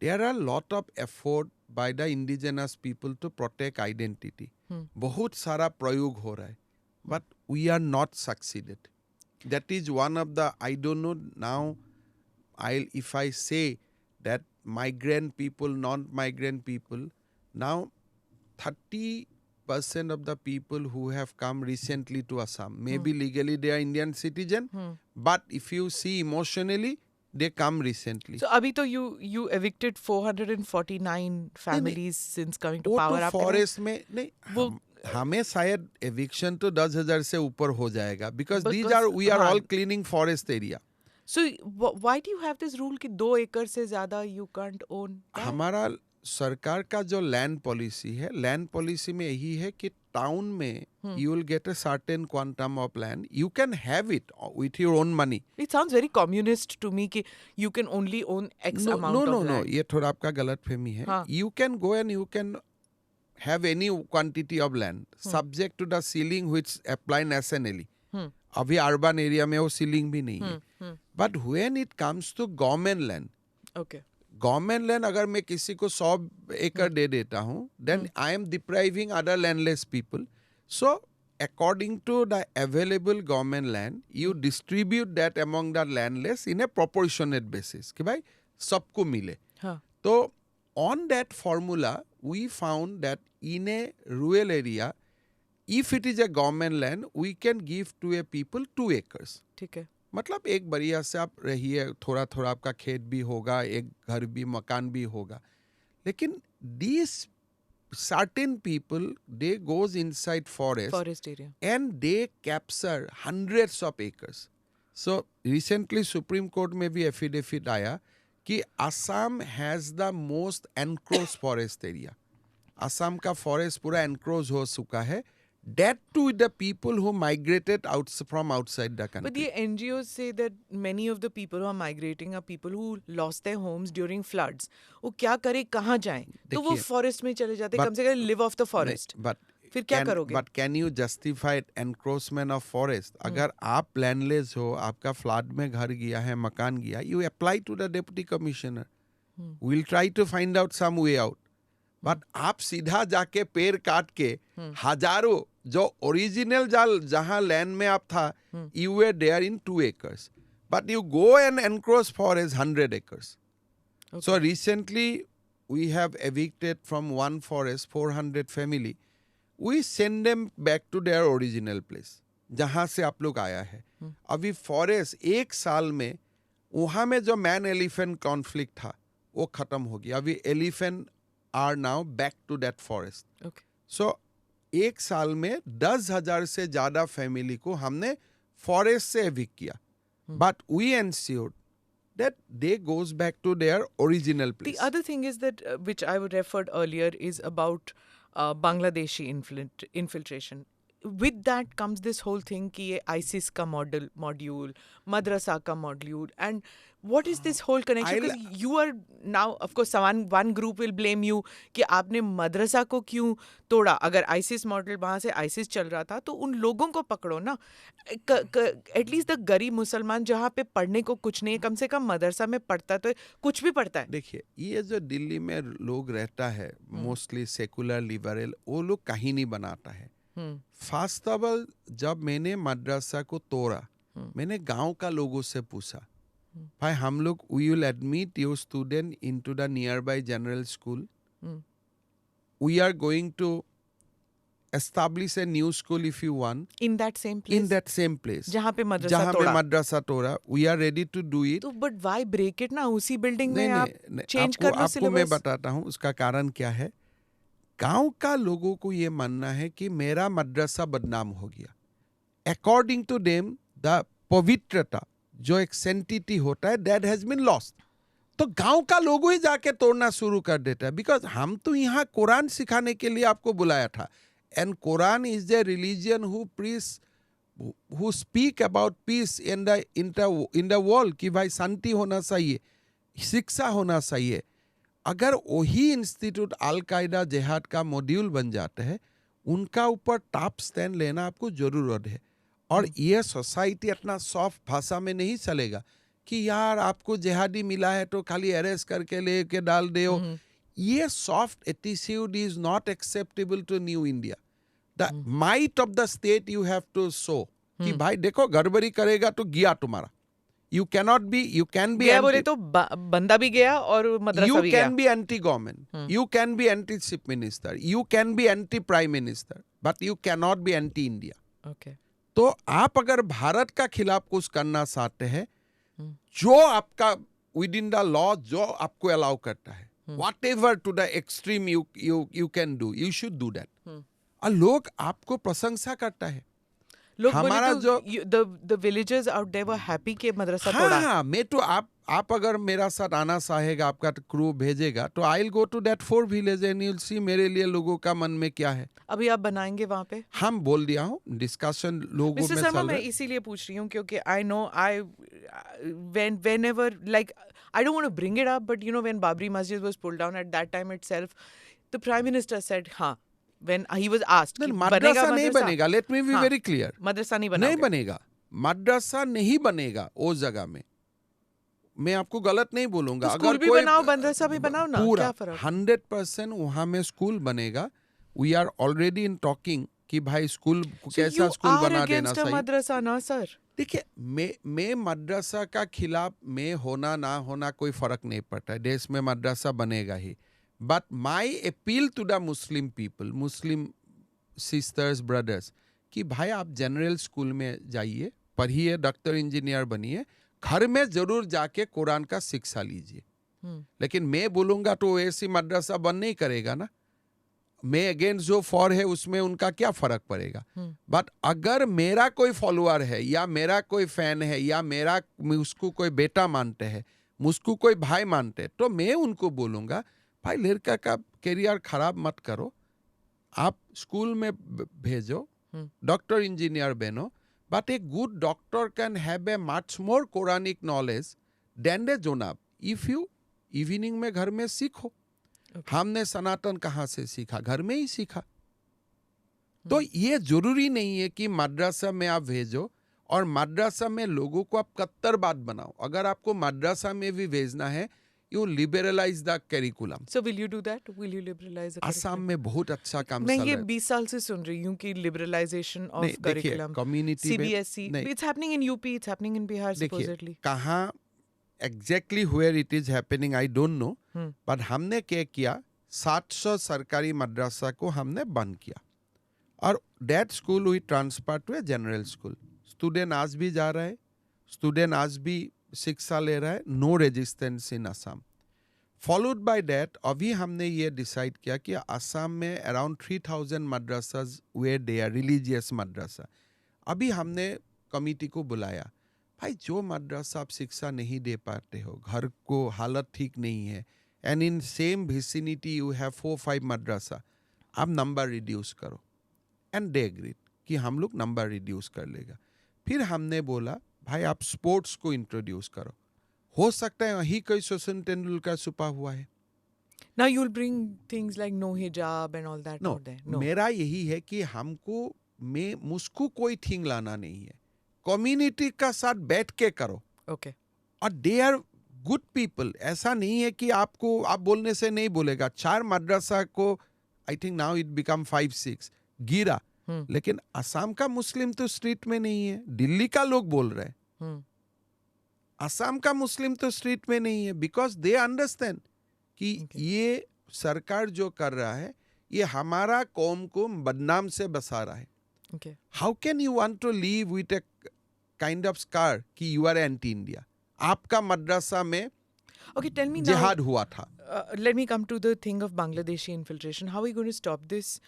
There are lot of effort by the indigenous people to protect identity. बहुत सारा प्रयोग हो रहा है, but we are not succeeded. That is one of the, I don't know now, if I say that migrant people, non-migrant people, now 30% of the people who have come recently to Assam, maybe legally they are Indian citizen, but if you see emotionally, they come recently. So अभी तो you evicted 449 families since coming to वो power. तो आपने forest में नहीं, हमें शायद eviction तो 10,000 से ऊपर हो जाएगा, because these are we are all cleaning forest area. So why do you have this rule कि 2 एकड़ से ज्यादा you can't own? हमारा सरकार का जो लैंड पॉलिसी है, लैंड पॉलिसी में यही है कि टाउन में you will get a certain quantum of land, you can have it with your own money. It sounds very communist to me कि you can only own X amount of No, land. ये थोड़ा आपका गलत फहमी है. हाँ. You can go and you can have any quantity of land subject to the ceiling which apply nationally. अभी urban area में वो सीलिंग भी नहीं है. But when it comes to government land, Okay. Government land अगर मैं किसी को 100 एकड़ दे देता हूँ, then I am depriving other landless people. So according to the available government land, you distribute that among the landless in a proportionate basis, कि भाई सबको मिले. हाँ. तो on that formula, we found that in a rural area, if it is a government land, we can give to a people 2 acres. ठीक है. मतलब एक बढ़िया से आप रहिए, थोड़ा थोड़ा आपका खेत भी होगा, एक घर भी, मकान भी होगा. लेकिन these certain people, they goes inside forest area. and they capture hundreds of acres. So recently Supreme Court में भी affidavit आया कि Assam has the most enclosed forest area. Assam का forest पूरा enclosed हो चुका है. That to the people who migrated from outside the country. But the NGOs say that many of the people who are migrating are people who lost their homes during floods. वो क्या करें, कहाँ जाएं? तो वो देखिए, forest में चले जाते, कम से कम live off the forest. But फिर क्या करोगे? But can you justify encroachment of forest? अगर आप landless हो, आपका flood में घर गया है, मकान गया, you apply to the deputy commissioner. We'll try to find out some way out. But आप सीधा जाके पेड़ काट के हजारों जो ओरिजिनल जहां लैंड में आप था, you were there in 2 acres, but you go and encroach forest 100 acres. So recently we have evicted from one forest 400 family. We send them back to their original place, जहां से आप लोग आया है. अभी फॉरेस्ट एक साल में वहाँ में जो मैन एलिफेंट कॉन्फ्लिक्ट था वो खत्म हो गया. अभी elephant are now back to that forest. Okay. So एक साल में 10,000 से ज्यादा फैमिली को हमने फॉरेस्ट से एविक्ट किया. But we ensured that they goes back to their original place. The other thing is that, which I would referred earlier, is about Bangladeshi infiltration. With that comes this whole thing कि ये ISIS का module, madrasa का module, and what is this whole connection? Because you are now, of course, one group will blame you कि आपने मदरसा को क्यों तोड़ा. अगर ISIS मॉडल वहाँ से ISIS चल रहा था तो उन लोगों को पकड़ो ना. एटलीस्ट द गरीब मुसलमान जहाँ पे पढ़ने को कुछ नहीं है, कम से कम मदरसा में पढ़ता तो कुछ भी पढ़ता है. देखिए, ये जो दिल्ली में लोग रहता है मोस्टली सेकुलर लिबरल, वो लोग कहानी बनाता है. फर्स्ट ऑफ ऑल जब मैंने मदरसा को तोड़ा, मैंने गांव का लोगों से पूछा, भाई हम लोग we will admit your student into the nearby general school, we are going to establish a new school if you want in that same place जहाँ पे मदरसा तोड़ा, we are ready to do it. तो but why break it ना, उसी building में आप change कर लो syllabus. आपको मैं बताता हूँ उसका कारण क्या है. गांव का लोगों को ये मानना है कि मेरा मदरसा बदनाम हो गया. अकॉर्डिंग टू देम द पवित्रता जो एक सेंटिटी होता है दैट हैज बीन लॉस्ट. तो गांव का लोगों ही जाके तोड़ना शुरू कर देता है. बिकॉज हम तो यहाँ कुरान सिखाने के लिए आपको बुलाया था. And Quran is the religion who speak about peace in the world कि भाई शांति होना चाहिए, शिक्षा होना चाहिए. अगर वही इंस्टीट्यूट अल कायदा जिहाद का मॉड्यूल बन जाता है, उनका ऊपर टॉप स्टैंड लेना आपको जरूरत है. और ये सोसाइटी इतना सॉफ्ट भाषा में नहीं चलेगा कि यार आपको जिहादी मिला है तो खाली अरेस्ट करके लेके डाल दो. ये soft attitude is not acceptable to new India. The might of the state you have to show कि भाई देखो गड़बड़ी करेगा तो गया तुम्हारा. you can be गया बोले तो बंदा भी गया और मदरसा भी गया. You can be anti-government, you can be anti-chief minister, you can be anti-prime minister, but you cannot be anti-India. Okay. तो आप अगर भारत का खिलाफ कुछ करना चाहते हैं, जो आपका विद इन द लॉ जो आपको अलाउ करता है, whatever to the extreme you can do, you should do that. और लोग आपको प्रशंसा करता है. लोग हमारा जो the villagers out there were happy कि मदरसा तोड़ा. हाँ, मैं तो आप अगर मेरा साथ आना चाहेगा, आपका क्रू भेजेगा तो I will go to that 4 village and you will see मेरे लिए लोगों का मन में क्या है. अभी आप बनाएंगे वहाँ पे? हम बोल दिया हूँ, डिस्कशन लोगों में चल रहा है. मैं इसीलिए पूछ रही हूँ क्योंकि I know whenever like I don't want to bring it up, but you know when Babri Masjid was pulled down at that time itself, the Prime Minister said हाँ. When he was asked मदरसा नहीं बनेगा. Let me be very clear. मदरसा नहीं बनेगा. मदरसा नहीं बनेगा उस जगह में. मैं आपको गलत नहीं बोलूंगा. तो स्कूल भी बनाओ, मदरसा भी बनाओ ना. पूरा 100% वहाँ में स्कूल बनेगा. We are already in talking कि भाई स्कूल कैसा स्कूल बना देना चाहिए. मदरसा ना सर. देखिए, मैं मदरसा का खिलाफ में होना ना होना कोई फर्क नहीं पड़ता है. देश में मदरसा बनेगा ही. But my appeal to the Muslim people, Muslim sisters, brothers, कि भाई आप जनरल स्कूल में जाइए, पढ़िए, डॉक्टर इंजीनियर बनिए, घर में जरूर जाके कुरान का शिक्षा लीजिए. लेकिन मैं बोलूँगा तो ऐसी मदरसा बंद नहीं करेगा ना. मैं अगेंस्ट जो फॉर है उसमें उनका क्या फर्क पड़ेगा. बट अगर मेरा कोई फॉलोअर है या मेरा कोई फैन है या उसको कोई बेटा मानते हैं, मुझको कोई भाई मानते हैं, तो मैं उनको बोलूँगा भाई लड़का का करियर खराब मत करो, आप स्कूल में भेजो, डॉक्टर इंजीनियर बनो. But a good doctor can have a much more Quranic knowledge than a जोनाब इफ यू इवनिंग में घर में सीखो. हमने सनातन कहाँ से सीखा? घर में ही सीखा. तो ये जरूरी नहीं है कि मदरसा में आप भेजो और मदरसा में लोगों को आप कट्टरवाद बनाओ. अगर आपको मदरसा में भी भेजना है, you liberalize the curriculum. So will you do that? Will you liberalize the curriculum? Assam में बहुत अच्छा काम चल रहा है. मैं ये 20 साल से सुन रही हूँ कि liberalization of curriculum. Community CBSE. It's happening in UP. It's happening in Bihar supposedly. कहाँ exactly where it is happening I don't know. But हमने क्या किया, 700 सरकारी मदरसा को हमने बंद किया और that school we transfer to a general school. Student आज भी जा रहा है, student आज भी शिक्षा ले रहा है, no resistance in Assam. Followed by that अभी हमने ये डिसाइड किया कि असम में around 3000 madrasas where they are religious madrasa. अभी हमने कमिटी को बुलाया, भाई जो मद्रासा आप शिक्षा नहीं दे पाते हो, घर को हालत ठीक नहीं है, and in same vicinity you have 4-5 madrasa, आप नंबर रिड्यूस करो. एंड दे एग्रीड कि हम लोग नंबर रिड्यूस कर लेगा. फिर हमने बोला भाई आप स्पोर्ट्स को इंट्रोड्यूस करो. हो सकता है वहीं कोई सचिन तेंदुलकर छुपा हुआ है. Now you'll bring things like no hijab and all that no out there. No. मेरा यही है कि मुझको कोई थिंग लाना नहीं है, कम्युनिटी का साथ बैठ के करो. Okay. और दे आर गुड पीपल. ऐसा नहीं है कि आप बोलने से नहीं बोलेगा. 4 मद्रासा को I think now it become 5-6 गिरा. लेकिन असम का मुस्लिम तो स्ट्रीट में नहीं है. दिल्ली का लोग बोल रहे हैं, असम का मुस्लिम तो स्ट्रीट में नहीं है, बिकॉज दे अंडरस्टैंड कि ये सरकार जो कर रहा है ये हमारा कौम को बदनाम से बसा रहा है. Okay. How can you want to live with a kind of scar कि यू आर एंटी इंडिया. आपका मद्रासा में Okay, tell me now. जिहाद हुआ था. Let me come to the thing of Bangladeshi infiltration. How are we going to stop this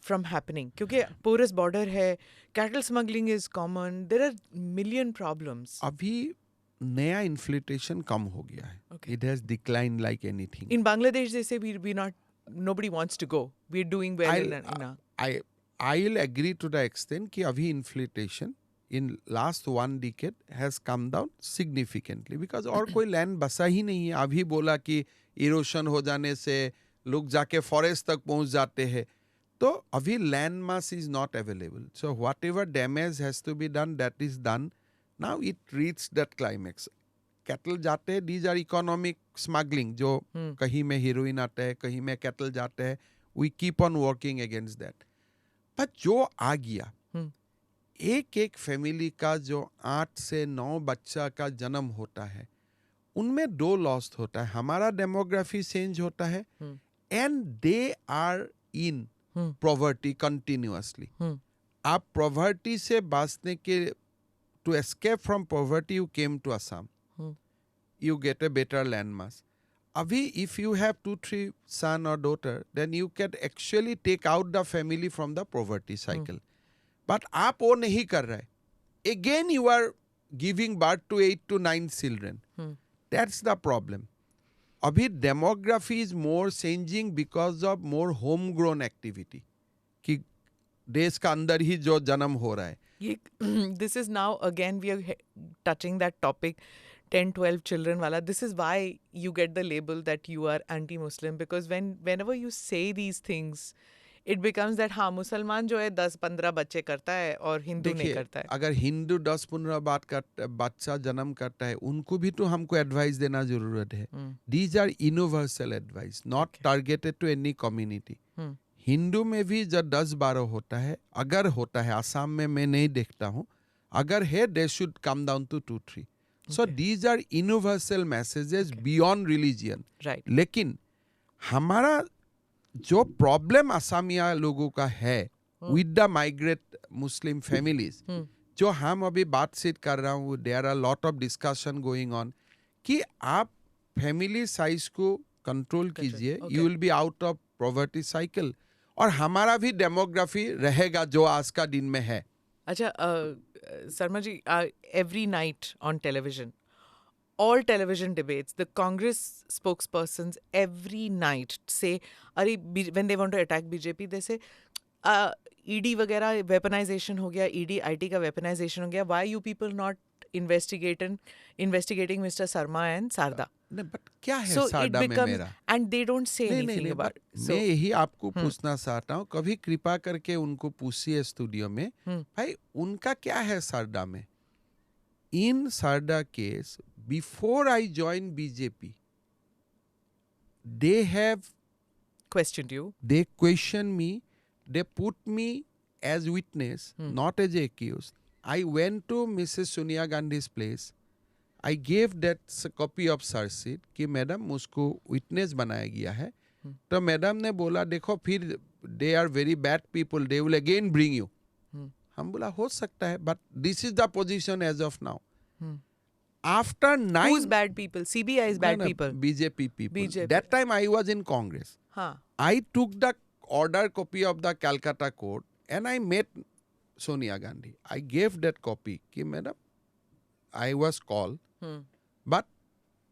from happening? क्योंकि porous border है, cattle smuggling is common. There are million problems. अभी नया इन्फ्लेटेशन कम हो गया है. Okay. It has decline like anything. In Bangladesh, they say we not. Nobody wants to go. We're doing well in a. I'll agree to the extent कि अभी इन्फ्लेटेशन in last 1 decade has come down significantly because और कोई land बसा ही नहीं है. अभी बोला कि इरोशन हो जाने से लोग जाके फॉरेस्ट तक पहुंच जाते हैं, तो अभी land mass is not available. So whatever damage has to be done that is done. Now it reach that climax. Cattle जाते हैं, दीज आर इकोनॉमिक स्मगलिंग, जो कहीं में हीरोइन आता है, कहीं में कैटल जाते हैं. We keep on working against that. पर जो आ गया, एक फैमिली का जो 8 से 9 बच्चा का जन्म होता है, उनमें 2 लॉस्ट होता है. हमारा डेमोग्राफी चेंज होता है and they are in poverty continuously. आप पॉवर्टी से बचने के, to escape from poverty you came to Assam, you get a better landmass. Abhi, if you have 2-3 son or daughter, then you can actually take out the family from the poverty cycle. But aap wo nahi kar rahe. Again you are giving birth to 8 to 9 children. That's the problem. Abhi demography is more changing because of more homegrown activity. कि देश का अंदर ही जो जन्म हो रहा है. This is now again we are touching that topic 10-12 children wala. This is why you get the label that you are anti-Muslim, because whenever you say these things it becomes that हाँ मुसलमान जो है 10-15 बच्चे करता है और हिंदू नहीं करता है. अगर हिंदू 10-15 बच्चा जन्म करता है, उनको भी तो हमको एडवाइस देना जरूरत है. These are universal advice, not targeted to any community. Hindu में भी जब 10-12 होता है, अगर होता है, आसाम में मैं नहीं देखता हूँ, अगर है they should come down to 2-3. So these are universal messages beyond religion. Right. लेकिन हमारा जो प्रॉब्लम असमिया लोगों का है with the migrant Muslim families, जो हम अभी बातचीत कर रहा हूँ, there are a lot of discussion going on कि आप फैमिली साइज को कंट्रोल कीजिए, you will be out of poverty cycle. और हमारा भी डेमोग्राफी रहेगा जो आज का दिन में है. अच्छा, Sarma ji, every night on television, all television debates, the Congress spokespersons every night say, when they want to attack BJP, they say, ED वगैरह weaponization हो गया, ED IT का weaponization हो गया. Why you people not investigating Mr. Sarma and Sarda? But क्या है So Sarda it में becomes, मेरा? and they don't say anything about it. मैं यही आपको पूछना चाहता हूँ, कभी कृपा करके उनको पूछिए स्टूडियो में, भाई उनका क्या है सारदा में? In Saradha case, before I join BJP, they have questioned you. They question me, they put me as witness, not as accused. I went to Mrs. Sonia Gandhi's place. I gave that copy of charge sheet कि madam मुझको witness बनाया गया है. तो madam ने बोला देखो फिर they are very bad people, they will again bring you. हम बोला हो सकता है, but this is the position as of now. After 9... Who's bad people? CBI is bad people. BJP people. BJP. That time I was in Congress. Huh. I took the order copy of the Calcutta Court and I met Sonia Gandhi. I gave that copy. Ki, madam, I was called. But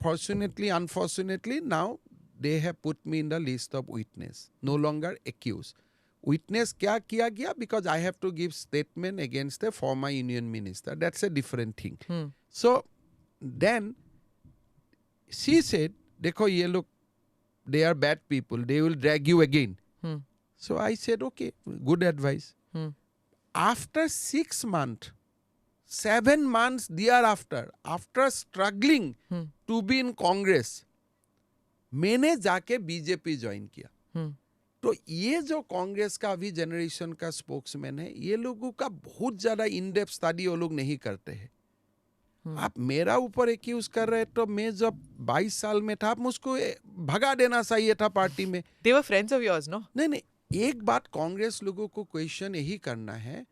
fortunately, unfortunately, now they have put me in the list of witness. No longer accused. Witness kya kiya gaya? Because I have to give statement against a former union minister. That's a different thing. So then she said, dekho ye look, they are bad people. They will drag you again. So I said, okay, good advice. After 6 months, 7 months thereafter, after struggling to be in Congress, मैंने जाके BJP join किया. तो ये जो कांग्रेस का अभी generation का spokesman है, ये लोगों का बहुत ज्यादा इन डेप्थ स्टडी वो लोग नहीं करते हैं. आप मेरा ऊपर एक्यूज कर रहे तो मैं जब 22 साल में था, आप मुझको भगा देना चाहिए था पार्टी में. They were friends of yours, no? नहीं, एक बात कांग्रेस लोगों को क्वेश्चन यही करना है,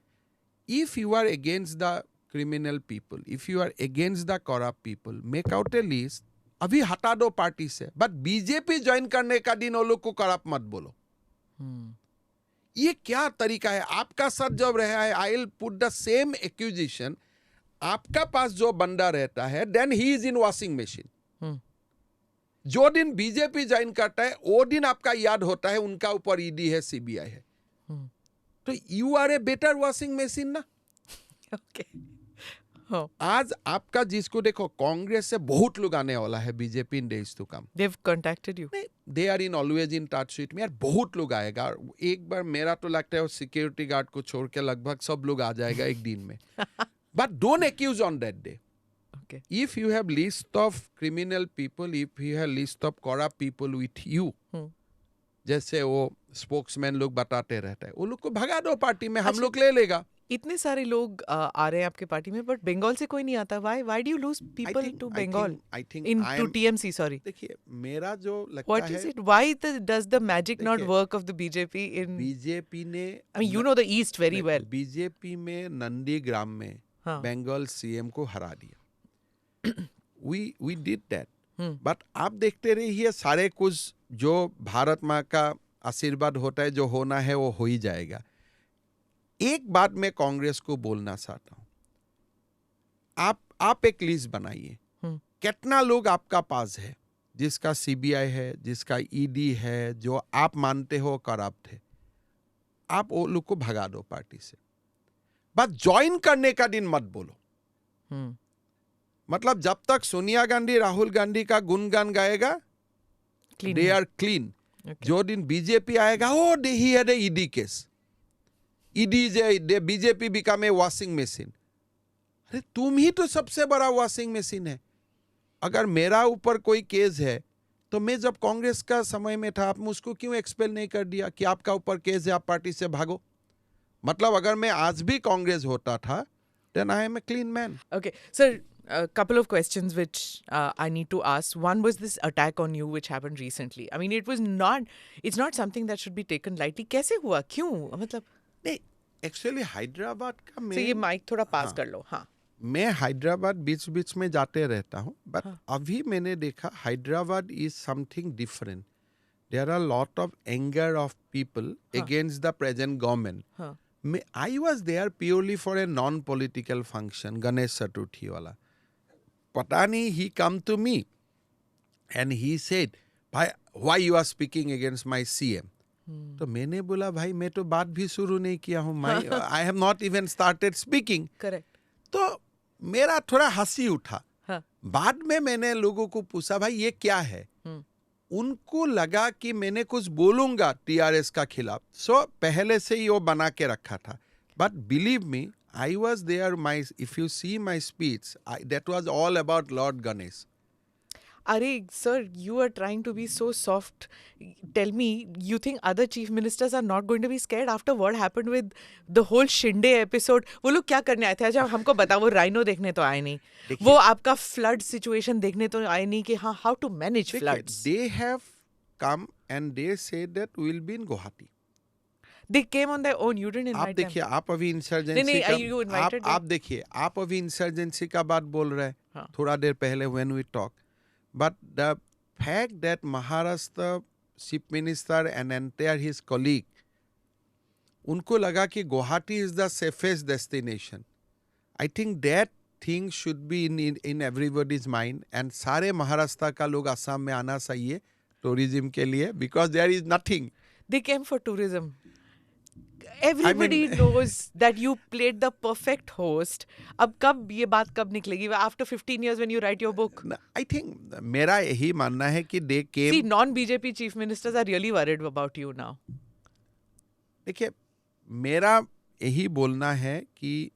if you are against the criminal people, if you are against the corrupt people, make out a list, अभी हटा दो पार्टी से. बट बीजेपी ज्वाइन करने का दिन वो लोग को करप्ट मत बोलो. ये क्या तरीका है? आपका साथ जब रहा है, I will put the same accusation. आपका पास जो बंदा रहता है, then he is in washing machine. जो दिन बीजेपी ज्वाइन करता है, वो दिन आपका याद होता है उनका ऊपर ईडी है, सीबीआई है. तो you are a better washing machine ना. Okay. आज आपका जिसको देखो, कांग्रेस से बहुत लोग आने वाला है BJP in days to come. They've contacted you. They are in always in touch with me. यार बहुत लोग आएगा. एक बार मेरा तो लगता है सिक्योरिटी गार्ड को छोड़ के लगभग सब लोग आ जाएगा एक दिन में. But don't accuse on that day. Okay. If you have list of criminal people, if you have list of corrupt people with you, जैसे वो स्पोक्समैन लोग बताते रहते हैं, वो लोग को भगा दो पार्टी में, हम लोग ले लेगा. इतने सारे लोग आ रहे हैं आपके पार्टी में, बट बंगाल से कोई नहीं आता. Why do you lose people to Bengal? I think to TMC, sorry. देखिए, मेरा जो लगता What है, is it? Why does the magic not देखिए, work of the BJP in? BJP ने, I mean, you know the East very well. BJP में नंदीग्राम में Bengal CM को हरा दिया. We did that. बट आप देखते रहिए, सारे कुछ जो भारत माँ का आशीर्वाद होता है, जो होना है वो हो ही जाएगा. एक बात मैं कांग्रेस को बोलना चाहता हूं, आप एक लिस्ट बनाइए, कितना लोग आपका पास है जिसका सीबीआई है, जिसका ईडी है, जो आप मानते हो करप्ट है. आप वो लोग को भगा दो पार्टी से. बस ज्वाइन करने का दिन मत बोलो. मतलब जब तक सोनिया गांधी, राहुल गांधी का गुणगान गाएगा, दे आर क्लीन. जो दिन बीजेपी आएगा, ओ he had a ED case, ED जे BJP become a washing machine. अरे तुम ही तो सबसे बड़ा वॉशिंग मशीन है. अगर मेरा ऊपर कोई केस है, तो मैं जब कांग्रेस का समय में था, आप मुझको क्यों एक्सपेल नहीं कर दिया कि आपका ऊपर केस है, आप पार्टी से भागो. मतलब अगर मैं आज भी कांग्रेस होता था, then I am a clean man. Okay, sir, a couple of questions which I need to ask. One was this attack on you which happened recently. I mean, it's not something that should be taken lightly. कैसे हुआ? क्यों? मतलब नहीं, actually Hyderabad का मैं, so ये mic थोड़ा पास कर लो. हाँ, मैं हैदराबाद बीच बीच में जाते रहता हूँ. बट अभी मैंने देखा Hyderabad is something different. There are lot of anger of people against the present government. I was there purely for a non-political function, Ganesh Chaturthi wala. Pata nahi, he come to me and he said, why you are speaking against my CM? तो मैंने बोला, भाई मैं तो बात भी शुरू नहीं किया हूँ. I have not even started speaking. Correct. तो मेरा थोड़ा हंसी उठा. बाद में मैंने लोगों को पूछा, भाई ये क्या है? उनको लगा कि मैंने कुछ बोलूंगा टीआरएस का खिलाफ, सो पहले से ही वो बना के रखा था. But believe me, I was there. My, if you see my speech, that was all about Lord Ganesh. Are sir, you are trying to be so soft. Tell me, you think other chief ministers are not going to be scared after what happened with the whole Shinde episode? वो लोग क्या करने आए थे? अच्छा हमको बताओ, वो राइनो देखने तो आए नहीं, वो आपका फ्लड सिचुएशन देखने तो आए नहीं कि हाँ, how to manage floods. They have come and they said that we will be in Guwahati. They came on their own. You didn't invite आप them. देखिए, आप अभी इंसर्जेंसी नहीं, you invited them. आप देखिए, आप अभी इंसर्जेंसी का बात बोल रहे हैं. हाँ. थोड़ा देर पहले when we talk. But the fact that Maharashtra Chief Minister and entire his colleague, उनको लगा कि Guwahati is the safest destination. I think that thing should be in everybody's mind. And सारे महाराष्ट्र का लोग असम में आना चाहिए tourism के लिए, because there is nothing. They came for tourism. Everybody knows that you played the perfect host. अब कब ये बात कब निकलेगी? After 15 years when you write your book. I think मेरा यही मानना है कि they came. See, non-BJP chief ministers are really worried about you now. देखिए, मेरा यही बोलना है कि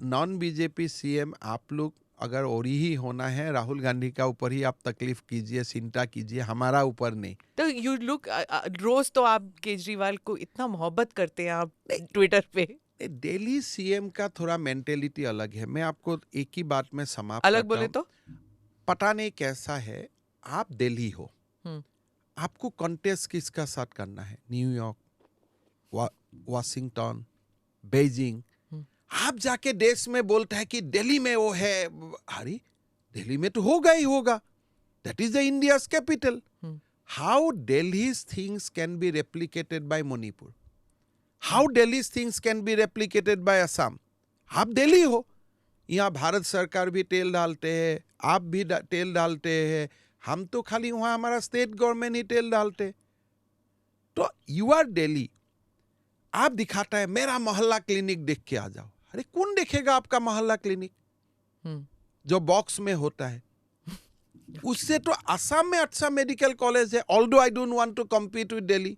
नॉन बीजेपी सीएम आप लोग अगर और ही होना है, राहुल गांधी का ऊपर ही आप तकलीफ कीजिए, चिंता कीजिए, हमारा ऊपर नहीं. तो यू लुक रोज तो आप केजरीवाल को इतना मोहब्बत करते हैं आप ट्विटर पे. दिल्ली सीएम का थोड़ा मेंटेलिटी अलग है. मैं आपको एक ही बात में समाप्त अलग बोले तो पता नहीं कैसा है. आप दिल्ली हो, आपको कॉन्टेस्ट किसका साथ करना है? New York, Washington, Beijing. आप जाके देश में बोलते हैं कि दिल्ली में वो है. अरे दिल्ली में तो होगा ही होगा. That is the India's capital. How Delhi's things can be replicated by Manipur? How Delhi's things can be replicated by Assam? आप दिल्ली हो, यहाँ भारत सरकार भी तेल डालते हैं, आप भी तेल डालते हैं. हम तो खाली वहाँ हमारा स्टेट गवर्नमेंट ही तेल डालते. तो यू आर दिल्ली. आप दिखाता है मेरा मोहल्ला क्लिनिक देख के आ जाओ. अरे कौन देखेगा आपका मोहल्ला क्लिनिक जो बॉक्स में होता है? उससे तो असम में अच्छा मेडिकल कॉलेज है. Although I don't want to compete with Delhi.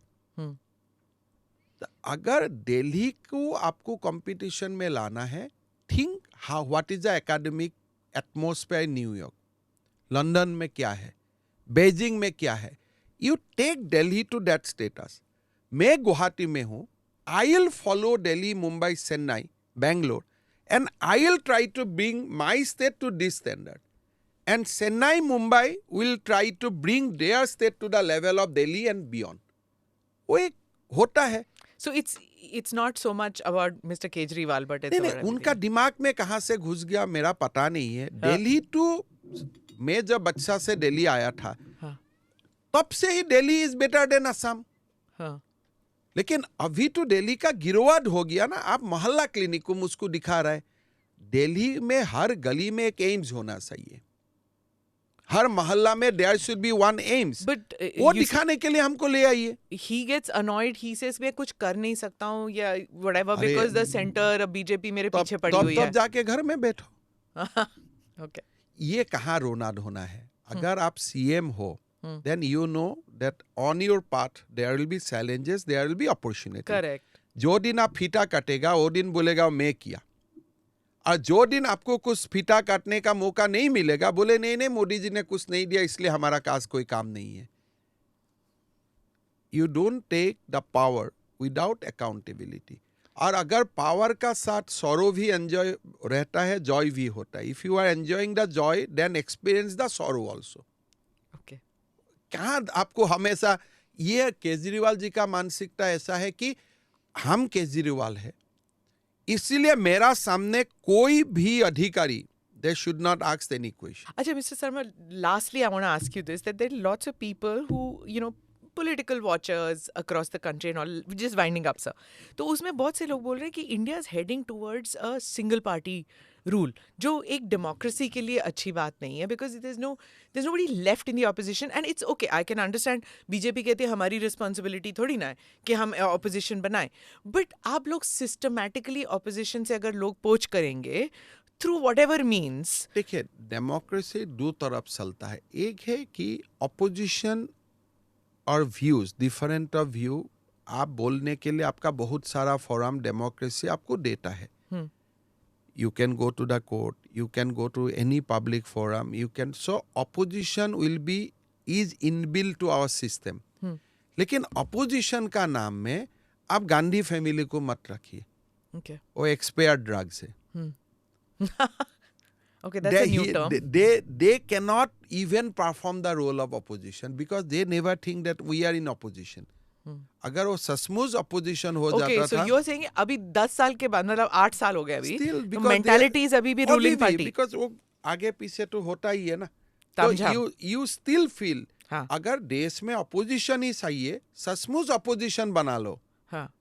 अगर दिल्ली को आपको कंपटीशन में लाना है, think how what is the academic atmosphere in New York, London में क्या है, बेजिंग में क्या है. You take Delhi to that status. मैं गुवाहाटी में हूं, I'll follow Delhi, Mumbai, Chennai, Bangalore, and I'll try to bring my state to this standard. And Chennai, Mumbai will try to bring their state to the level of Delhi and beyond. वो एक होता है. So it's not so much about Mr. Kejriwal, but it's नहीं, उनका दिमाग में कहाँ से घुस गया मेरा पता नहीं है. दिल्ली टू, मैं जब बच्चा से दिल्ली आया था, तब से ही Delhi is better than Assam. लेकिन अभी तो दिल्ली का गिरोवाड हो गया ना. आप मोहल्ला क्लिनिक को मुझको दिखा रहा है. दिल्ली में हर गली में एक एम्स होना चाहिए. हर मोहल्ला में there should be one AIIMS. But वो दिखाने के लिए हमको ले आइए. he gets annoyed, he says मैं कुछ कर नहीं सकता हूँ या whatever because the center BJP मेरे पीछे पड़ी हुई है. तब जाके घर में बैठो. Okay. ये कहाँ रोना धोना है? अगर आप सीएम हो, then you know that on your path there will be challenges, there will be opportunity. Correct. जो दिन आप फीता काटेगा वो दिन बोलेगा मैं किया. और जो दिन आपको कुछ फीता काटने का मौका नहीं मिलेगा, बोले नहीं मोदी जी ने कुछ नहीं दिया इसलिए हमारा काज कोई काम नहीं है. You don't take the power without accountability. और अगर पावर का साथ सॉरो भी एंजॉय रहता है, जॉय भी होता है. If you are enjoying the joy, then experience the sorrow also. कहाँ आपको हमेशा ये केजरीवाल जी का मानसिकता ऐसा है कि हम केजरीवाल है, इसीलिए मेरा सामने कोई भी अधिकारी, they should not ask any question. Acha, Mr. Sarma, lastly, I want to ask you this, that there are lots of people who, political watchers across the country and all, just winding up, sir. तो उसमें बहुत से लोग बोल रहे हैं कि India is heading towards a single party rule, जो एक democracy के लिए अच्छी बात नहीं है, because there's nobody left in the opposition, and it's okay. I can understand. BJP कहते हैं हमारी responsibility थोड़ी ना है कि हम opposition बनाएं, but आप लोग systematically opposition से अगर लोग पोच करेंगे through whatever means. देखिए, डेमोक्रेसी दो तरफ चलता है. एक है कि opposition और व्यूज, डिफरेंट ऑफ व्यू, आप बोलने के लिए आपका बहुत सारा फोरम डेमोक्रेसी आपको देता है. You can go to the court, you can go to any public forum, you can, so opposition is inbuilt to our system. लेकिन opposition का नाम में आप गांधी फैमिली को मत रखिए. Okay. वो एक्सपायर्ड ड्रग्स है. Okay, that's a new term. They cannot even perform the role of opposition because they never think that we are in opposition. अगर वो सचमुच opposition हो जाता था. Okay, so you're saying अभी 10 साल के बाद, मतलब 8 साल हो गए अभी, तो mentalities अभी भी ruling party. Because वो आगे पीछे तो होता ही है ना. तो तामझाम. you still feel हाँ. अगर देश में अपोजिशन ही सही है, सचमुच अपोजिशन बना लो. हाँ.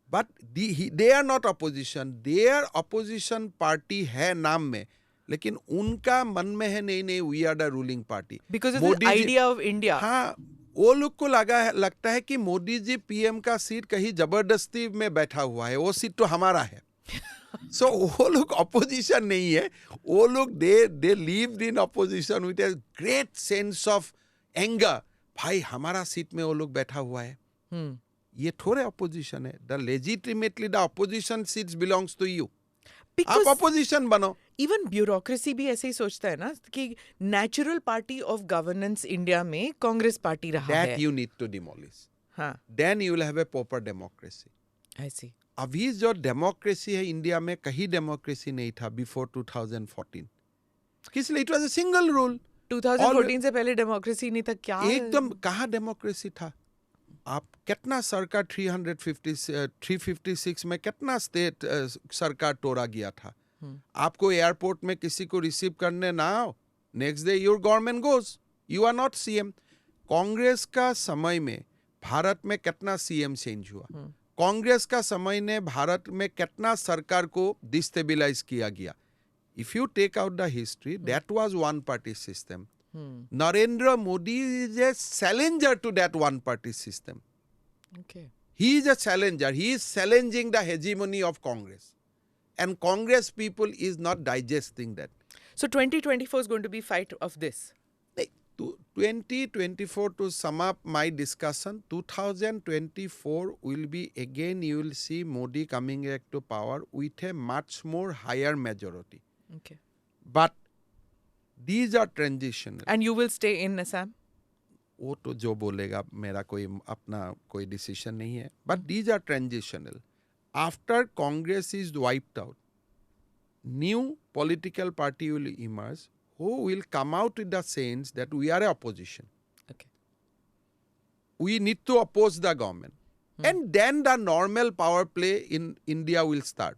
But they are not opposition. Their opposition party है नाम में, लेकिन उनका मन में है नहीं we are the ruling party. Because of the idea of India. हाँ, वो लोग को लगता है कि मोदी जी पीएम का सीट कहीं जबरदस्ती में बैठा हुआ है, वो सीट तो हमारा है. So वो लोग opposition नहीं है, वो लोग they lived in opposition with a great sense of anger. भाई हमारा सीट में वो लोग बैठा हुआ है. ये थोड़े opposition है. The legitimately the opposition seats belongs to you. Because आप opposition बनो. इवन ब्यूरोक्रेसी भी ऐसे ही सोचता है ना कि natural party of governance India में कांग्रेस पार्टी रहा That है. you need to demolish. हाँ. Then you will have a proper democracy. I see. अभी जो डेमोक्रेसी है इंडिया में, कहीं डेमोक्रेसी नहीं था बिफोर 2014. किस लिए? It was a single rule. 2014 से पहले डेमोक्रेसी नहीं था क्या? एकदम कहाँ डेमोक्रेसी था? आप कितना सरकार 356 में कितना स्टेट सरकार तोड़ा गया था. आपको एयरपोर्ट में किसी को रिसीव करने ना आओ, next day your government goes, you are not CM. Congress का समय में भारत में कितना सीएम चेंज हुआ. कांग्रेस का समय ने भारत में कितना सरकार को डिस्टेबलाइज किया गया. If you take out the history, that was one party system. Narendra Modi is a challenger to that one party system. Okay. He is a challenger. He is challenging the hegemony of Congress. And Congress people is not digesting that. So 2024 is going to be fight of this. 2024, to sum up my discussion, 2024 will be again, you will see Modi coming back to power with a much more higher majority. Okay. But these are transitional. And you will stay in Assam? वो तो जो बोलेगा, मेरा कोई अपना कोई decision नहीं है. But these are transitional. After Congress is wiped out, new political party will emerge who will come out with the sense that we are a opposition. Okay. We need to oppose the government. And then the normal power play in India will start.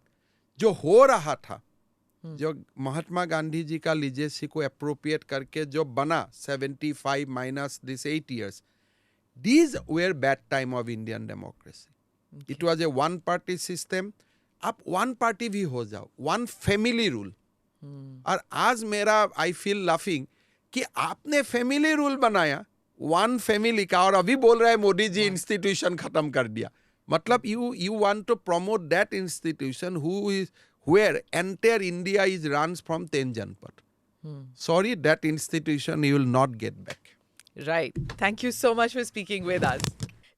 जो हो रहा था, जो महात्मा गांधी जी का legacy को appropriate करके जो बना 75 minus this 8 years, these were bad time of Indian democracy. Okay. It was a one party system. आप one party भी हो जाओ, one family rule. और आज मेरा I feel laughing कि आपने family rule बनाया one family का, और अभी बोल रहा है मोदी जी इंस्टीट्यूशन खत्म कर दिया. मतलब you want to promote that institution where entire India is runs from 10 Janpat. Sorry, that institution you will not get back. Right. Thank you so much for speaking with us.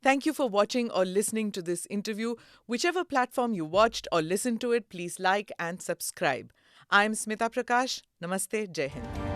Thank you for watching or listening to this interview. Whichever platform you watched or listened to it, please like and subscribe. I'm Smita Prakash. Namaste. Jai Hind.